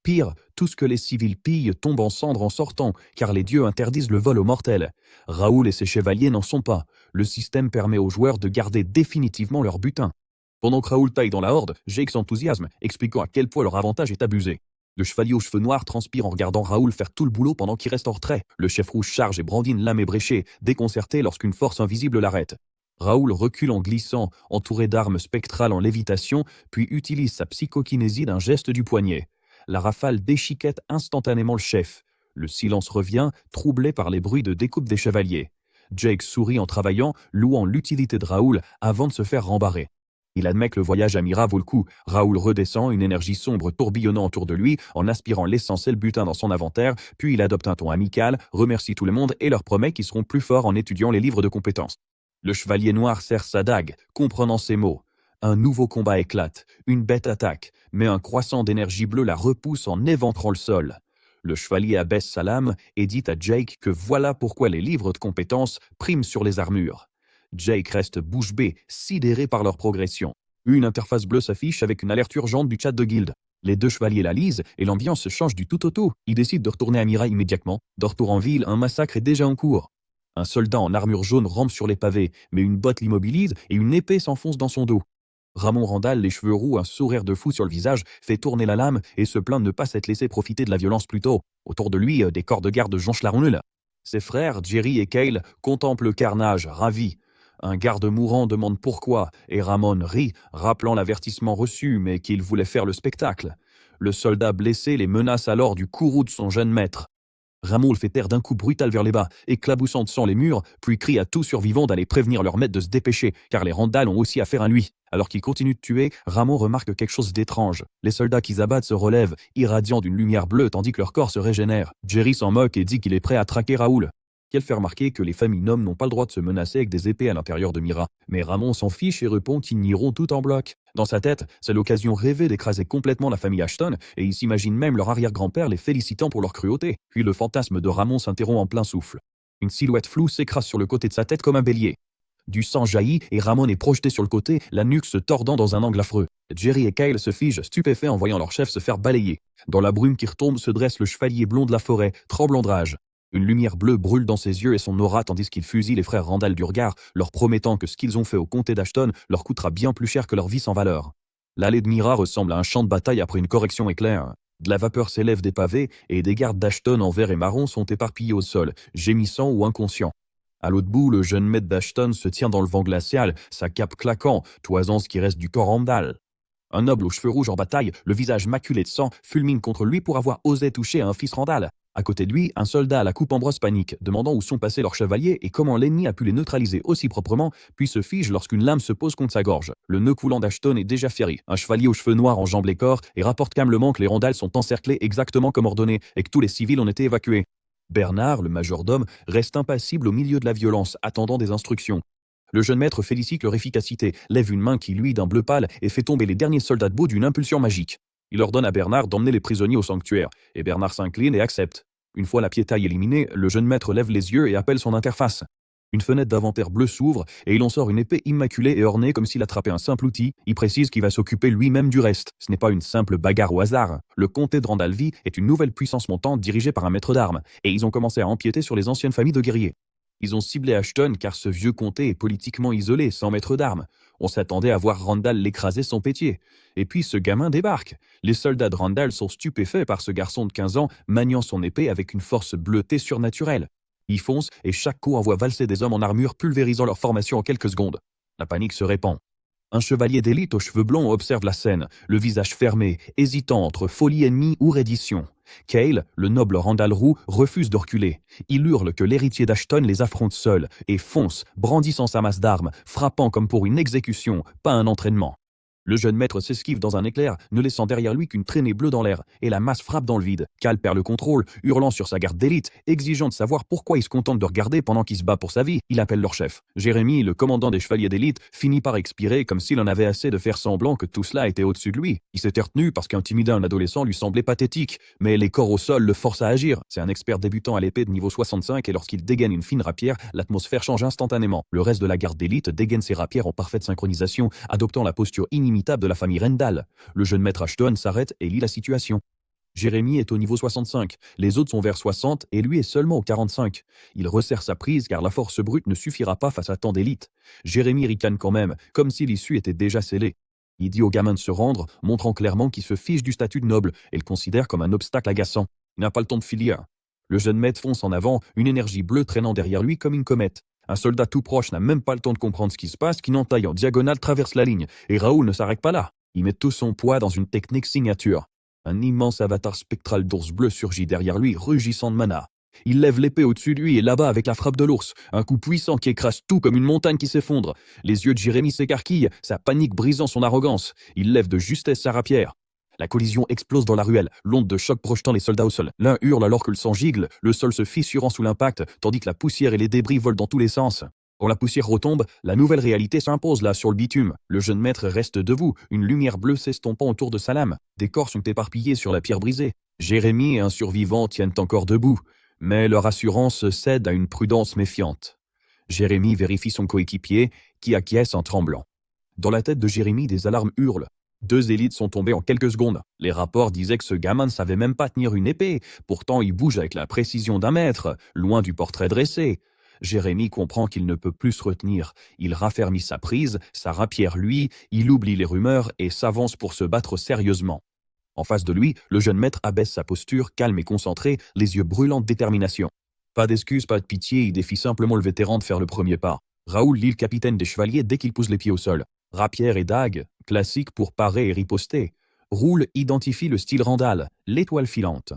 Pire, tout ce que les civils pillent tombe en cendres en sortant, car les dieux interdisent le vol aux mortels. Raoul et ses chevaliers n'en sont pas. Le système permet aux joueurs de garder définitivement leur butin. Pendant que Raoul taille dans la horde, Jake s'enthousiasme, expliquant à quel point leur avantage est abusé. Le chevalier aux cheveux noirs transpire en regardant Raoul faire tout le boulot pendant qu'il reste en retrait. Le chef rouge charge et brandit une lame ébréchée, déconcerté lorsqu'une force invisible l'arrête. Raoul recule en glissant, entouré d'armes spectrales en lévitation, puis utilise sa psychokinésie d'un geste du poignet. La rafale déchiquette instantanément le chef. Le silence revient, troublé par les bruits de découpe des chevaliers. Jake sourit en travaillant, louant l'utilité de Raoul avant de se faire rembarrer. Il admet que le voyage à Mira vaut le coup. Raoul redescend, une énergie sombre tourbillonnant autour de lui, en aspirant l'essence et le butin dans son inventaire, puis il adopte un ton amical, remercie tout le monde et leur promet qu'ils seront plus forts en étudiant les livres de compétences. Le chevalier noir serre sa dague, comprenant ses mots. Un nouveau combat éclate, une bête attaque, mais un croissant d'énergie bleue la repousse en éventrant le sol. Le chevalier abaisse sa lame et dit à Jake que voilà pourquoi les livres de compétences priment sur les armures. Jake reste bouche bée, sidéré par leur progression. Une interface bleue s'affiche avec une alerte urgente du chat de guilde. Les deux chevaliers la lisent et l'ambiance se change du tout au tout. Ils décident de retourner à Mira immédiatement. De retour en ville, un massacre est déjà en cours. Un soldat en armure jaune rampe sur les pavés, mais une botte l'immobilise et une épée s'enfonce dans son dos. Ramon Randall, les cheveux roux, un sourire de fou sur le visage, fait tourner la lame et se plaint de ne pas s'être laissé profiter de la violence plus tôt. Autour de lui, des corps de garde jonchent la rondelle. Ses frères, Jerry et Cale, contemplent le carnage, ravis. Un garde mourant demande pourquoi, et Ramon rit, rappelant l'avertissement reçu, mais qu'il voulait faire le spectacle. Le soldat blessé les menace alors du courroux de son jeune maître. Ramon le fait taire d'un coup brutal vers les bas, éclaboussant de sang les murs, puis crie à tout survivant d'aller prévenir leur maître de se dépêcher, car les Randall ont aussi affaire à lui. Alors qu'il continue de tuer, Ramon remarque quelque chose d'étrange. Les soldats qu'ils abattent se relèvent, irradiant d'une lumière bleue tandis que leur corps se régénère. Jerry s'en moque et dit qu'il est prêt à traquer Raoul. Qu'elle fait remarquer que les familles nobles n'ont pas le droit de se menacer avec des épées à l'intérieur de Mira. Mais Ramon s'en fiche et répond qu'ils n'iront tout en bloc. Dans sa tête, c'est l'occasion rêvée d'écraser complètement la famille Ashton, et il s'imagine même leur arrière-grand-père les félicitant pour leur cruauté. Puis le fantasme de Ramon s'interrompt en plein souffle. Une silhouette floue s'écrase sur le côté de sa tête comme un bélier. Du sang jaillit et Ramon est projeté sur le côté, la nuque se tordant dans un angle affreux. Jerry et Kyle se figent, stupéfaits en voyant leur chef se faire balayer. Dans la brume qui retombe se dresse le chevalier blond de la forêt, tremblant de rage. Une lumière bleue brûle dans ses yeux et son aura tandis qu'il fusille les frères Randall du regard, leur promettant que ce qu'ils ont fait au comté d'Ashton leur coûtera bien plus cher que leur vie sans valeur. L'allée de Mira ressemble à un champ de bataille après une correction éclair. De la vapeur s'élève des pavés et des gardes d'Ashton en vert et marron sont éparpillés au sol, gémissant ou inconscients. À l'autre bout, le jeune maître d'Ashton se tient dans le vent glacial, sa cape claquant, toisant ce qui reste du corps Randall. Un noble aux cheveux rouges en bataille, le visage maculé de sang, fulmine contre lui pour avoir osé toucher à un fils Randall. À côté de lui, un soldat à la coupe en brosse panique, demandant où sont passés leurs chevaliers et comment l'ennemi a pu les neutraliser aussi proprement, puis se fige lorsqu'une lame se pose contre sa gorge. Le nœud coulant d'Ashton est déjà ferré. Un chevalier aux cheveux noirs enjambe les corps et rapporte calmement que les Randall sont encerclés exactement comme ordonné et que tous les civils ont été évacués. Bernard, le majordome, reste impassible au milieu de la violence, attendant des instructions. Le jeune maître félicite leur efficacité, lève une main qui luit d'un bleu pâle et fait tomber les derniers soldats debout d'une impulsion magique. Il ordonne à Bernard d'emmener les prisonniers au sanctuaire, et Bernard s'incline et accepte. Une fois la piétaille éliminée, le jeune maître lève les yeux et appelle son interface. Une fenêtre d'inventaire bleu s'ouvre et il en sort une épée immaculée et ornée comme s'il attrapait un simple outil. Il précise qu'il va s'occuper lui-même du reste. Ce n'est pas une simple bagarre au hasard. Le comté de Randalvie est une nouvelle puissance montante dirigée par un maître d'armes, et ils ont commencé à empiéter sur les anciennes familles de guerriers. Ils ont ciblé Ashton car ce vieux comté est politiquement isolé, sans maître d'armes. On s'attendait à voir Randall l'écraser sans pitié. Et puis ce gamin débarque. Les soldats de Randall sont stupéfaits par ce garçon de 15 ans maniant son épée avec une force bleutée surnaturelle. Ils foncent et chaque coup envoie valser des hommes en armure pulvérisant leur formation en quelques secondes. La panique se répand. Un chevalier d'élite aux cheveux blonds observe la scène, le visage fermé, hésitant entre folie ennemie ou reddition. Kyle, le noble Randall roux, refuse de reculer. Il hurle que l'héritier d'Ashton les affronte seul et fonce, brandissant sa masse d'armes, frappant comme pour une exécution, pas un entraînement. Le jeune maître s'esquive dans un éclair, ne laissant derrière lui qu'une traînée bleue dans l'air, et la masse frappe dans le vide. Cal perd le contrôle, hurlant sur sa garde d'élite, exigeant de savoir pourquoi il se contente de regarder pendant qu'il se bat pour sa vie. Il appelle leur chef. Jérémy, le commandant des chevaliers d'élite, finit par expirer comme s'il en avait assez de faire semblant que tout cela était au-dessus de lui. Il s'était retenu parce qu'intimider un adolescent lui semblait pathétique, mais les corps au sol le forcent à agir. C'est un expert débutant à l'épée de niveau 65 et lorsqu'il dégaine une fine rapière, l'atmosphère change instantanément. Le reste de la garde d'élite dégaine ses rapières en parfaite synchronisation, adoptant la posture inimitable de la famille Rendall. Le jeune maître Ashton s'arrête et lit la situation. Jérémy est au niveau 65, les autres sont vers 60 et lui est seulement au 45. Il resserre sa prise car la force brute ne suffira pas face à tant d'élite. Jérémy ricane quand même, comme si l'issue était déjà scellée. Il dit au gamin de se rendre, montrant clairement qu'il se fiche du statut de noble et le considère comme un obstacle agaçant. Il n'a pas le temps de filer. Le jeune maître fonce en avant, une énergie bleue traînant derrière lui comme une comète. Un soldat tout proche n'a même pas le temps de comprendre ce qui se passe, qu'une entaille en diagonale traverse la ligne, et Raoul ne s'arrête pas là. Il met tout son poids dans une technique signature. Un immense avatar spectral d'ours bleu surgit derrière lui, rugissant de mana. Il lève l'épée au-dessus de lui et là-bas avec la frappe de l'ours, un coup puissant qui écrase tout comme une montagne qui s'effondre. Les yeux de Jérémy s'écarquillent, sa panique brisant son arrogance. Il lève de justesse sa rapière. La collision explose dans la ruelle, l'onde de choc projetant les soldats au sol. L'un hurle alors que le sang gigle, le sol se fissurant sous l'impact, tandis que la poussière et les débris volent dans tous les sens. Quand la poussière retombe, la nouvelle réalité s'impose là sur le bitume. Le jeune maître reste debout, une lumière bleue s'estompant autour de sa lame. Des corps sont éparpillés sur la pierre brisée. Jérémy et un survivant tiennent encore debout, mais leur assurance cède à une prudence méfiante. Jérémy vérifie son coéquipier, qui acquiesce en tremblant. Dans la tête de Jérémy, des alarmes hurlent. 2 élites sont tombées en quelques secondes. Les rapports disaient que ce gamin ne savait même pas tenir une épée. Pourtant, il bouge avec la précision d'un maître, loin du portrait dressé. Jérémy comprend qu'il ne peut plus se retenir. Il raffermit sa prise, sa rapière lui, il oublie les rumeurs et s'avance pour se battre sérieusement. En face de lui, le jeune maître abaisse sa posture, calme et concentré, les yeux brûlants de détermination. Pas d'excuses, pas de pitié, il défie simplement le vétéran de faire le premier pas. Raoul lit le capitaine des chevaliers dès qu'il pose les pieds au sol. Rapière et dague, classique pour parer et riposter. Roule identifie le style Randall, l'étoile filante.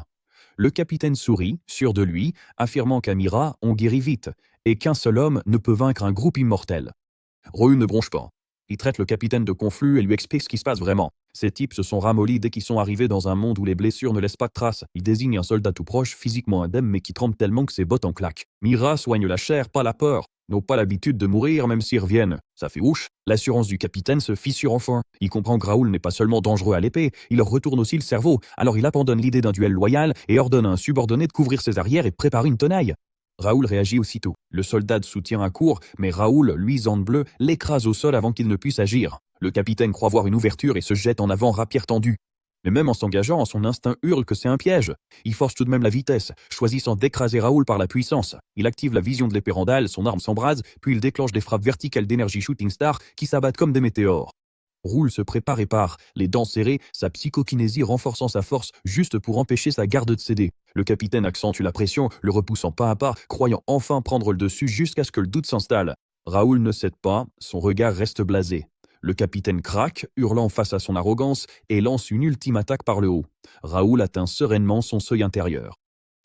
Le capitaine sourit, sûr de lui, affirmant qu'à Mira, on guérit vite, et qu'un seul homme ne peut vaincre un groupe immortel. Raoul ne bronche pas. Il traite le capitaine de confus et lui explique ce qui se passe vraiment. Ces types se sont ramollis dès qu'ils sont arrivés dans un monde où les blessures ne laissent pas de traces. Il désigne un soldat tout proche, physiquement indemne mais qui tremble tellement que ses bottes en claquent. Mira soigne la chair, pas la peur. N'ont pas l'habitude de mourir même s'ils reviennent. Ça fait ouche. L'assurance du capitaine se fissure enfin. Il comprend que Raoul n'est pas seulement dangereux à l'épée, il leur retourne aussi le cerveau. Alors il abandonne l'idée d'un duel loyal et ordonne à un subordonné de couvrir ses arrières et de préparer une tenaille. Raoul réagit aussitôt. Le soldat de soutien accourt, mais Raoul, luisant de bleu, l'écrase au sol avant qu'il ne puisse agir. Le capitaine croit voir une ouverture et se jette en avant, rapière tendue. Mais même en s'engageant, son instinct hurle que c'est un piège. Il force tout de même la vitesse, choisissant d'écraser Raoul par la puissance. Il active la vision de l'épée Randall, son arme s'embrase, puis il déclenche des frappes verticales d'énergie Shooting Star qui s'abattent comme des météores. Raoul se prépare et part, les dents serrées, sa psychokinésie renforçant sa force juste pour empêcher sa garde de céder. Le capitaine accentue la pression, le repoussant pas à pas, croyant enfin prendre le dessus jusqu'à ce que le doute s'installe. Raoul ne cède pas, son regard reste blasé. Le capitaine craque, hurlant face à son arrogance, et lance une ultime attaque par le haut. Raoul atteint sereinement son seuil intérieur.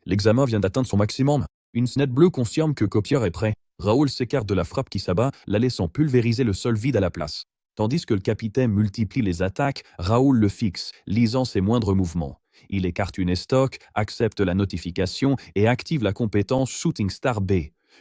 L'examen vient d'atteindre son maximum. Une fenêtre bleue confirme que Copieur est prêt. Raoul s'écarte de la frappe qui s'abat, la laissant pulvériser le sol vide à la place. Tandis que le capitaine multiplie les attaques, Raoul le fixe, lisant ses moindres mouvements. Il écarte une estoc, accepte la notification et active la compétence Shooting Star B.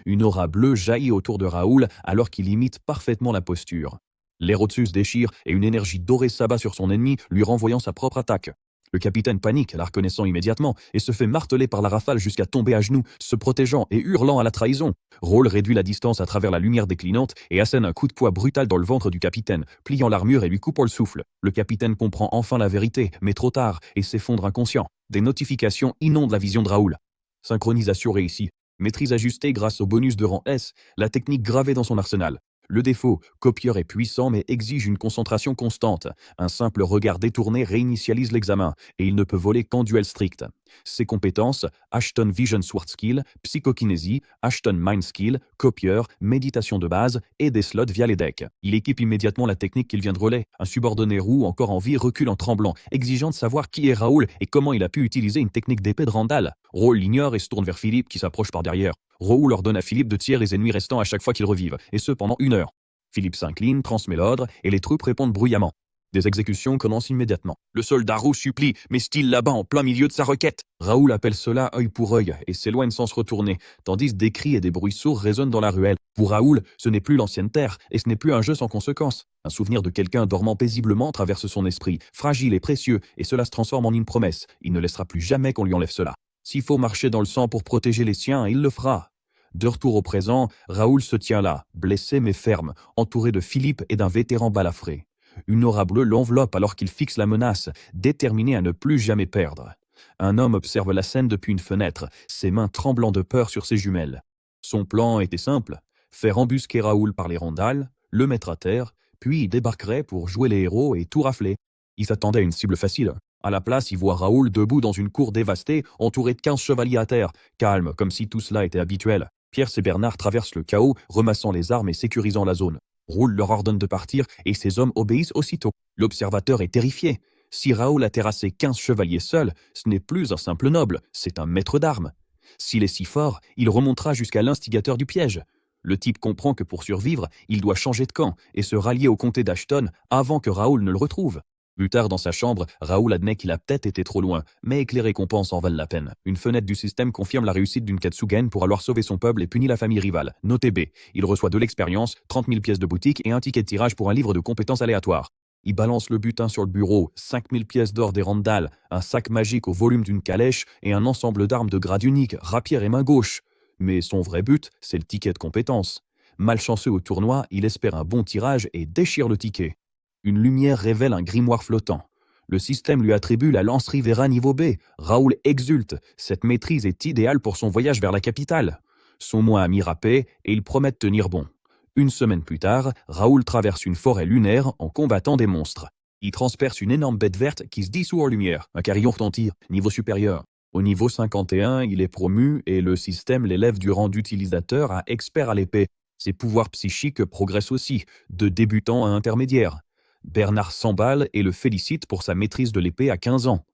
Une aura bleue jaillit autour de Raoul alors qu'il imite parfaitement la posture. L'air au-dessus se déchire et une énergie dorée s'abat sur son ennemi, lui renvoyant sa propre attaque. Le capitaine panique, la reconnaissant immédiatement, et se fait marteler par la rafale jusqu'à tomber à genoux, se protégeant et hurlant à la trahison. Raoul réduit la distance à travers la lumière déclinante et assène un coup de poing brutal dans le ventre du capitaine, pliant l'armure et lui coupant le souffle. Le capitaine comprend enfin la vérité, mais trop tard, et s'effondre inconscient. Des notifications inondent la vision de Raoul. Synchronisation réussie. Maîtrise ajustée grâce au bonus de rang S, la technique gravée dans son arsenal. Le défaut, Copieur est puissant mais exige une concentration constante. Un simple regard détourné réinitialise l'examen, et il ne peut voler qu'en duel strict. Ses compétences, Ashton Vision Sword Skill, Psychokinésie, Ashton Mind Skill, Copieur, méditation de base, et des slots via les decks. Il équipe immédiatement la technique qu'il vient de relais. Un subordonné roux, encore en vie, recule en tremblant, exigeant de savoir qui est Raoul et comment il a pu utiliser une technique d'épée de Randall. Raoul l'ignore et se tourne vers Philippe qui s'approche par derrière. Raoul ordonne à Philippe de tirer les ennemis restants à chaque fois qu'ils revivent, et ce pendant 1 heure. Philippe s'incline, transmet l'ordre, et les troupes répondent bruyamment. Des exécutions commencent immédiatement. Le soldat roux supplie, mais style là-bas en plein milieu de sa requête. Raoul appelle cela œil pour œil, et s'éloigne sans se retourner, tandis des cris et des bruits sourds résonnent dans la ruelle. Pour Raoul, ce n'est plus l'ancienne terre, et ce n'est plus un jeu sans conséquence. Un souvenir de quelqu'un dormant paisiblement traverse son esprit, fragile et précieux, et cela se transforme en une promesse. Il ne laissera plus jamais qu'on lui enlève cela. S'il faut marcher dans le sang pour protéger les siens, il le fera. De retour au présent, Raoul se tient là, blessé mais ferme, entouré de Philippe et d'un vétéran balafré. Une aura bleue l'enveloppe alors qu'il fixe la menace, déterminé à ne plus jamais perdre. Un homme observe la scène depuis une fenêtre, ses mains tremblant de peur sur ses jumelles. Son plan était simple, faire embusquer Raoul par les rondales, le mettre à terre, puis il débarquerait pour jouer les héros et tout rafler. Il s'attendait à une cible facile. À la place, il voit Raoul debout dans une cour dévastée, entouré de 15 chevaliers à terre, calme, comme si tout cela était habituel. Pierre et Bernard traversent le chaos, remassant les armes et sécurisant la zone. Raoul leur ordonne de partir et ses hommes obéissent aussitôt. L'observateur est terrifié. Si Raoul a terrassé 15 chevaliers seuls, ce n'est plus un simple noble, c'est un maître d'armes. S'il est si fort, il remontera jusqu'à l'instigateur du piège. Le type comprend que pour survivre, il doit changer de camp et se rallier au comté d'Ashton avant que Raoul ne le retrouve. Plus tard dans sa chambre, Raoul admet qu'il a peut-être été trop loin, mais que les récompenses en valent la peine. Une fenêtre du système confirme la réussite d'une Katsugen pour avoir sauvé son peuple et puni la famille rivale. Notez B. Il reçoit de l'expérience, 30 000 pièces de boutique et un ticket de tirage pour un livre de compétences aléatoires. Il balance le butin sur le bureau, 5 000 pièces d'or des Randall, un sac magique au volume d'une calèche et un ensemble d'armes de grade unique, rapière et main gauche. Mais son vrai but, c'est le ticket de compétences. Malchanceux au tournoi, il espère un bon tirage et déchire le ticket. Une lumière révèle un grimoire flottant. Le système lui attribue la lance Rivera niveau B. Raoul exulte. Cette maîtrise est idéale pour son voyage vers la capitale. Son mois a mis râpé et il promet de tenir bon. 1 semaine plus tard, Raoul traverse une forêt lunaire en combattant des monstres. Il transperce une énorme bête verte qui se dissout en lumière. Un carillon retentit, niveau supérieur. Au niveau 51, il est promu et le système l'élève du rang d'utilisateur à expert à l'épée. Ses pouvoirs psychiques progressent aussi, de débutant à intermédiaire. Bernard s'emballe et le félicite pour sa maîtrise de l'épée à 15 ans.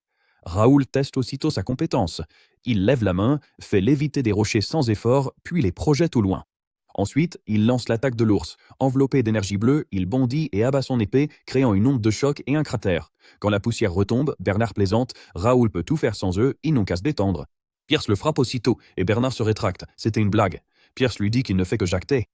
Raoul teste aussitôt sa compétence. Il lève la main, fait léviter des rochers sans effort, puis les projette au loin. Ensuite, il lance l'attaque de l'ours. Enveloppé d'énergie bleue, il bondit et abat son épée, créant une onde de choc et un cratère. Quand la poussière retombe, Bernard plaisante, Raoul peut tout faire sans eux, ils n'ont qu'à se détendre. Pierce le frappe aussitôt, et Bernard se rétracte. C'était une blague. Pierce lui dit qu'il ne fait que jacter.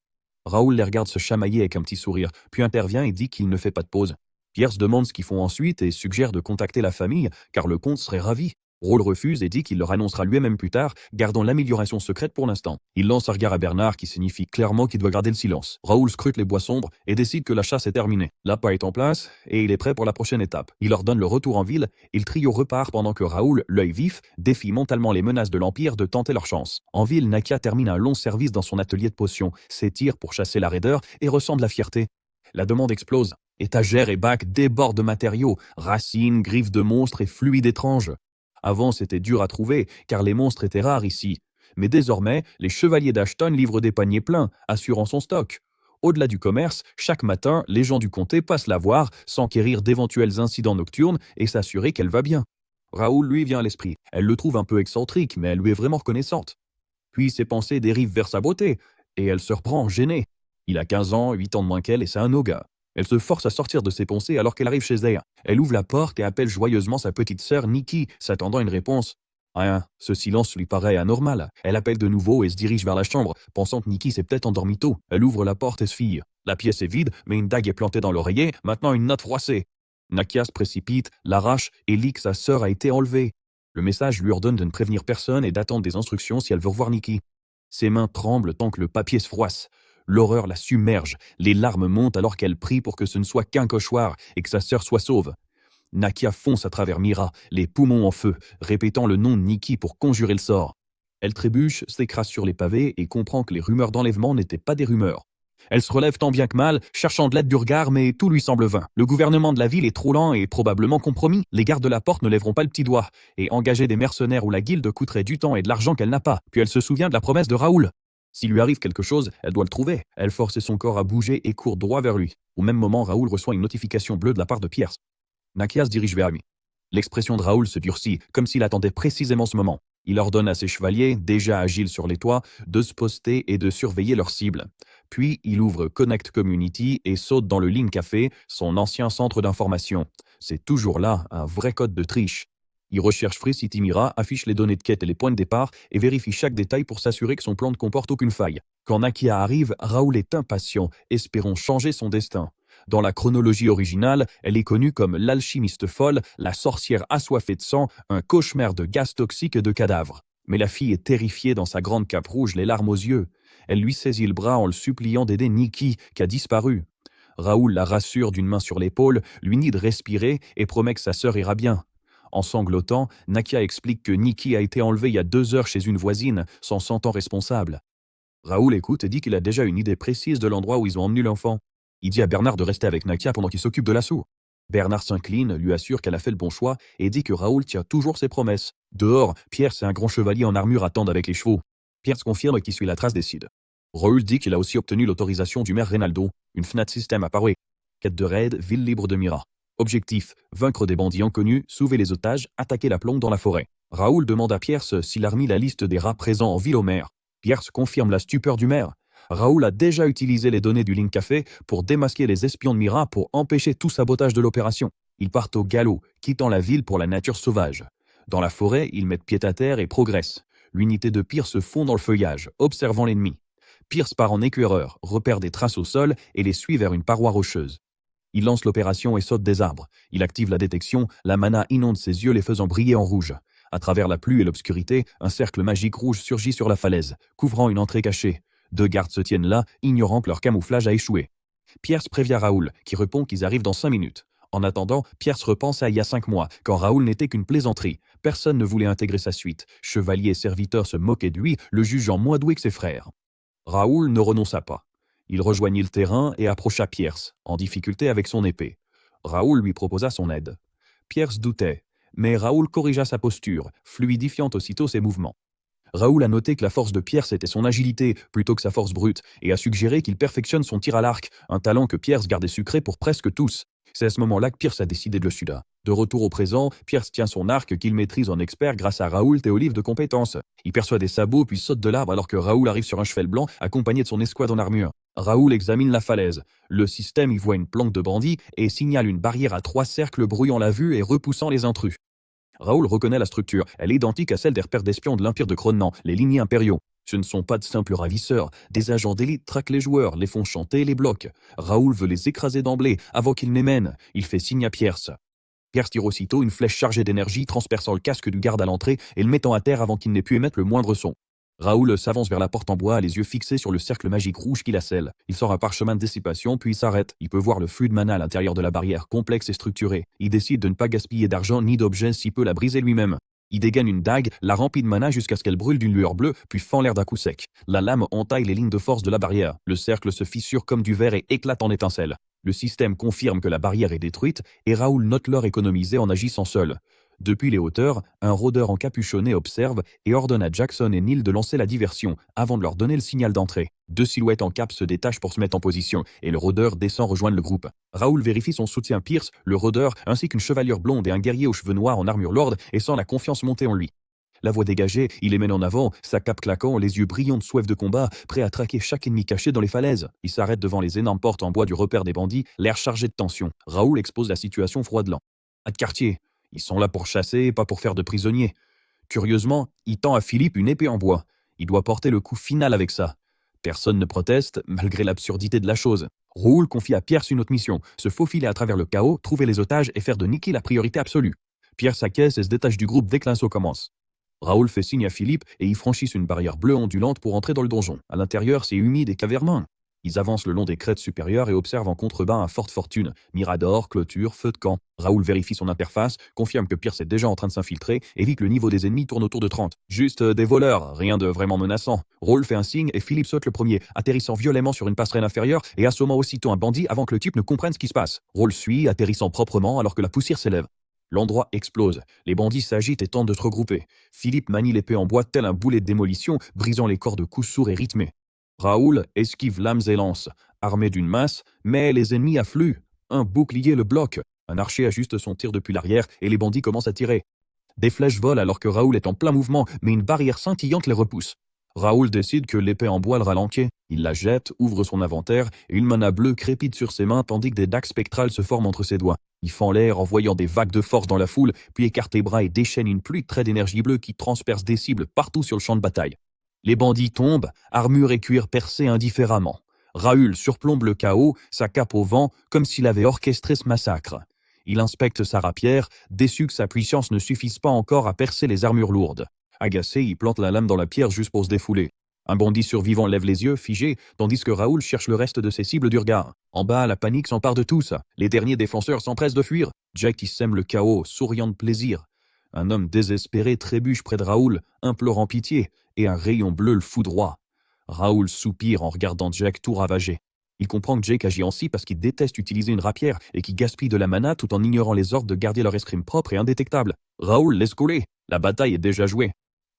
Raoul les regarde se chamailler avec un petit sourire, puis intervient et dit qu'il ne fait pas de pause. Pierce demande ce qu'ils font ensuite et suggère de contacter la famille, car le comte serait ravi. Raoul refuse et dit qu'il leur annoncera lui-même plus tard, gardant l'amélioration secrète pour l'instant. Il lance un regard à Bernard qui signifie clairement qu'il doit garder le silence. Raoul scrute les bois sombres et décide que la chasse est terminée. L'appât est en place et il est prêt pour la prochaine étape. Il ordonne le retour en ville et le trio repart pendant que Raoul, l'œil vif, défie mentalement les menaces de l'Empire de tenter leur chance. En ville, Nakia termine un long service dans son atelier de potions, s'étire pour chasser la raideur et ressent de la fierté. La demande explose. Étagères et bacs débordent de matériaux, racines, griffes de monstres et fluides étranges. Avant, c'était dur à trouver, car les monstres étaient rares ici. Mais désormais, les chevaliers d'Ashton livrent des paniers pleins, assurant son stock. Au-delà du commerce, chaque matin, les gens du comté passent la voir, s'enquérir d'éventuels incidents nocturnes et s'assurer qu'elle va bien. Raoul, lui, vient à l'esprit. Elle le trouve un peu excentrique, mais elle lui est vraiment reconnaissante. Puis ses pensées dérivent vers sa beauté, et elle se reprend gênée. Il a 15 ans, 8 ans de moins qu'elle, et c'est un no-gars. Elle se force à sortir de ses pensées alors qu'elle arrive chez elle. Elle ouvre la porte et appelle joyeusement sa petite sœur Nikki, s'attendant à une réponse. Rien, ce silence lui paraît anormal. Elle appelle de nouveau et se dirige vers la chambre, pensant que Nikki s'est peut-être endormie tôt. Elle ouvre la porte et se fie. La pièce est vide, mais une dague est plantée dans l'oreiller, maintenant une note froissée. Nakia se précipite, l'arrache et lit que sa sœur a été enlevée. Le message lui ordonne de ne prévenir personne et d'attendre des instructions si elle veut revoir Nikki. Ses mains tremblent tant que le papier se froisse. L'horreur la submerge, les larmes montent alors qu'elle prie pour que ce ne soit qu'un cauchemar et que sa sœur soit sauve. Nakia fonce à travers Mira, les poumons en feu, répétant le nom de Nikki pour conjurer le sort. Elle trébuche, s'écrase sur les pavés et comprend que les rumeurs d'enlèvement n'étaient pas des rumeurs. Elle se relève tant bien que mal, cherchant de l'aide du regard, mais tout lui semble vain. Le gouvernement de la ville est trop lent et probablement compromis. Les gardes de la porte ne lèveront pas le petit doigt, et engager des mercenaires ou la guilde coûterait du temps et de l'argent qu'elle n'a pas. Puis elle se souvient de la promesse de Raoul. S'il lui arrive quelque chose, elle doit le trouver. Elle force son corps à bouger et court droit vers lui. Au même moment, Raoul reçoit une notification bleue de la part de Pierce. Nakia se dirige vers lui. L'expression de Raoul se durcit, comme s'il attendait précisément ce moment. Il ordonne à ses chevaliers, déjà agiles sur les toits, de se poster et de surveiller leurs cibles. Puis, il ouvre Connect Community et saute dans le Link Café, son ancien centre d'information. C'est toujours là, un vrai code de triche. Il recherche Free City Mira, affiche les données de quête et les points de départ et vérifie chaque détail pour s'assurer que son plan ne comporte aucune faille. Quand Nakia arrive, Raoul est impatient, espérant changer son destin. Dans la chronologie originale, elle est connue comme l'alchimiste folle, la sorcière assoiffée de sang, un cauchemar de gaz toxique et de cadavres. Mais la fille est terrifiée dans sa grande cape rouge, les larmes aux yeux. Elle lui saisit le bras en le suppliant d'aider Nikki, qui a disparu. Raoul la rassure d'une main sur l'épaule, lui nie de respirer et promet que sa sœur ira bien. En sanglotant, Nakia explique que Nikki a été enlevée il y a 2 heures chez une voisine, s'en sentant responsable. Raoul écoute et dit qu'il a déjà une idée précise de l'endroit où ils ont emmené l'enfant. Il dit à Bernard de rester avec Nakia pendant qu'il s'occupe de l'assaut. Bernard s'incline, lui assure qu'elle a fait le bon choix et dit que Raoul tient toujours ses promesses. Dehors, Pierce et un grand chevalier en armure attendent avec les chevaux. Pierce confirme qu'il suit la trace des Cid. Raoul dit qu'il a aussi obtenu l'autorisation du maire Reynaldo, une FNAT système à Paroué. Quête de raid, ville libre de Mira. Objectif, vaincre des bandits inconnus, sauver les otages, attaquer la plombe dans la forêt. Raoul demande à Pierce s'il a remis la liste des rats présents en ville au maire. Pierce confirme la stupeur du maire. Raoul a déjà utilisé les données du Link Café pour démasquer les espions de Mira pour empêcher tout sabotage de l'opération. Ils partent au galop, quittant la ville pour la nature sauvage. Dans la forêt, ils mettent pied à terre et progressent. L'unité de Pierce fond dans le feuillage, observant l'ennemi. Pierce part en éclaireur, repère des traces au sol et les suit vers une paroi rocheuse. Il lance l'opération et saute des arbres. Il active la détection, la mana inonde ses yeux les faisant briller en rouge. À travers la pluie et l'obscurité, un cercle magique rouge surgit sur la falaise, couvrant une entrée cachée. 2 gardes se tiennent là, ignorant que leur camouflage a échoué. Pierce prévient Raoul, qui répond qu'ils arrivent dans 5 minutes. En attendant, Pierce repense à il y a 5 mois, quand Raoul n'était qu'une plaisanterie. Personne ne voulait intégrer sa suite. Chevaliers et serviteurs se moquaient de lui, le jugeant moins doué que ses frères. Raoul ne renonça pas. Il rejoignit le terrain et approcha Pierce, en difficulté avec son épée. Raoul lui proposa son aide. Pierce doutait, mais Raoul corrigea sa posture, fluidifiant aussitôt ses mouvements. Raoul a noté que la force de Pierce était son agilité plutôt que sa force brute et a suggéré qu'il perfectionne son tir à l'arc, un talent que Pierce gardait secret pour presque tous. C'est à ce moment-là que Pierce a décidé de le suivre. De retour au présent, Pierce tient son arc qu'il maîtrise en expert grâce à Raoul et au livre de compétences. Il perçoit des sabots puis saute de l'arbre alors que Raoul arrive sur un cheval blanc accompagné de son escouade en armure. Raoul examine la falaise. Le système y voit une planque de bandits et signale une barrière à 3 cercles brouillant la vue et repoussant les intrus. Raoul reconnaît la structure. Elle est identique à celle des repères d'espions de l'Empire de Cronan, les lignées impériaux. Ce ne sont pas de simples ravisseurs. Des agents d'élite traquent les joueurs, les font chanter et les bloquent. Raoul veut les écraser d'emblée, avant qu'ils n'émènent. Il fait signe à Pierce. Pierce tire aussitôt une flèche chargée d'énergie transperçant le casque du garde à l'entrée et le mettant à terre avant qu'il n'ait pu émettre le moindre son. Raoul s'avance vers la porte en bois, les yeux fixés sur le cercle magique rouge qui la scelle. Il sort un parchemin de dissipation, puis il s'arrête. Il peut voir le flux de mana à l'intérieur de la barrière, complexe et structurée. Il décide de ne pas gaspiller d'argent ni d'objets s'il peut la briser lui-même. Il dégaine une dague, la remplit de mana jusqu'à ce qu'elle brûle d'une lueur bleue, puis fend l'air d'un coup sec. La lame entaille les lignes de force de la barrière. Le cercle se fissure comme du verre et éclate en étincelles. Le système confirme que la barrière est détruite, et Raoul note l'or économisé en agissant seul. Depuis les hauteurs, un rôdeur encapuchonné observe et ordonne à Jackson et Neil de lancer la diversion, avant de leur donner le signal d'entrée. 2 silhouettes en cape se détachent pour se mettre en position, et le rôdeur descend rejoindre le groupe. Raoul vérifie son soutien Pierce, le rôdeur, ainsi qu'une chevalière blonde et un guerrier aux cheveux noirs en armure lourde, et sent la confiance monter en lui. La voix dégagée, il les mène en avant, sa cape claquant, les yeux brillants de soif de combat, prêt à traquer chaque ennemi caché dans les falaises. Il s'arrête devant les énormes portes en bois du repère des bandits, l'air chargé de tension. Raoul expose la situation froidement. À de quartier. Ils sont là pour chasser, pas pour faire de prisonniers. Curieusement, il tend à Philippe une épée en bois. Il doit porter le coup final avec ça. Personne ne proteste, malgré l'absurdité de la chose. Raoul confie à Pierce une autre mission, se faufiler à travers le chaos, trouver les otages et faire de Nikki la priorité absolue. Pierce s'acquiesce et se détache du groupe dès que l'assaut commence. Raoul fait signe à Philippe et ils franchissent une barrière bleue ondulante pour entrer dans le donjon. À l'intérieur, c'est humide et caverneux. Ils avancent le long des crêtes supérieures et observent en contrebas un Forte Fortune, mirador, clôture, feu de camp. Raoul vérifie son interface, confirme que Pierce est déjà en train de s'infiltrer et vit que le niveau des ennemis tourne autour de 30. Juste des voleurs, rien de vraiment menaçant. Raoul fait un signe et Philippe saute le premier, atterrissant violemment sur une passerelle inférieure et assommant aussitôt un bandit avant que le type ne comprenne ce qui se passe. Raoul suit, atterrissant proprement alors que la poussière s'élève. L'endroit explose. Les bandits s'agitent et tentent de se regrouper. Philippe manie l'épée en bois tel un boulet de démolition, brisant les corps de coups sourds et rythmés. Raoul esquive lames et lances, armé d'une masse, mais les ennemis affluent. Un bouclier le bloque. Un archer ajuste son tir depuis l'arrière et les bandits commencent à tirer. Des flèches volent alors que Raoul est en plein mouvement, mais une barrière scintillante les repousse. Raoul décide que l'épée en bois le ralentit. Il la jette, ouvre son inventaire, et une mana bleue crépite sur ses mains tandis que des dagues spectrales se forment entre ses doigts. Il fend l'air en voyant des vagues de force dans la foule, puis écarte les bras et déchaîne une pluie de traits d'énergie bleue qui transperce des cibles partout sur le champ de bataille. Les bandits tombent, armure et cuir percés indifféremment. Raoul surplombe le chaos, sa cape au vent, comme s'il avait orchestré ce massacre. Il inspecte sa rapière, déçu que sa puissance ne suffise pas encore à percer les armures lourdes. Agacé, il plante la lame dans la pierre juste pour se défouler. Un bandit survivant lève les yeux, figé, tandis que Raoul cherche le reste de ses cibles du regard. En bas, la panique s'empare de tous. Les derniers défenseurs s'empressent de fuir. Jack y sème le chaos, souriant de plaisir. Un homme désespéré trébuche près de Raoul, implorant pitié, et un rayon bleu le foudroie. Raoul soupire en regardant Jack tout ravagé. Il comprend que Jake agit ainsi parce qu'il déteste utiliser une rapière et qu'il gaspille de la mana tout en ignorant les ordres de garder leur escrime propre et indétectable. Raoul laisse couler. La bataille est déjà jouée.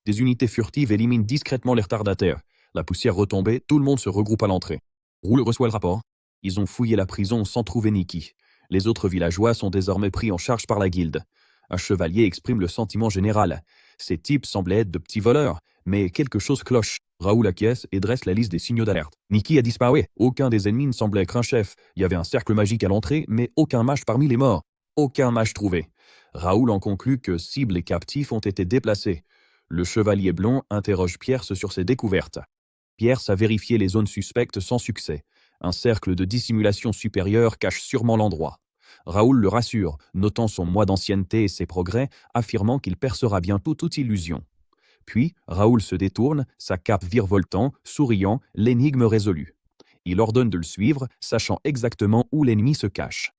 Des unités furtives éliminent discrètement les retardataires. La poussière retombée, tout le monde se regroupe à l'entrée. Raoul reçoit le rapport. Ils ont fouillé la prison sans trouver Nikki. Les autres villageois sont désormais pris en charge par la guilde. Un chevalier exprime le sentiment général. Ces types semblaient être de petits voleurs, mais quelque chose cloche. Raoul acquiesce et dresse la liste des signaux d'alerte. Nikki a disparu. Aucun des ennemis ne semblait être un chef. Il y avait un cercle magique à l'entrée, mais aucun mage parmi les morts. Aucun mage trouvé. Raoul en conclut que cibles et captifs ont été déplacés. Le chevalier blond interroge Pierce sur ses découvertes. Pierce a vérifié les zones suspectes sans succès. Un cercle de dissimulation supérieure cache sûrement l'endroit. Raoul le rassure, notant son mois d'ancienneté et ses progrès, affirmant qu'il percera bientôt toute illusion. Puis, Raoul se détourne, sa cape virevoltant, souriant, l'énigme résolue. Il ordonne de le suivre, sachant exactement où l'ennemi se cache.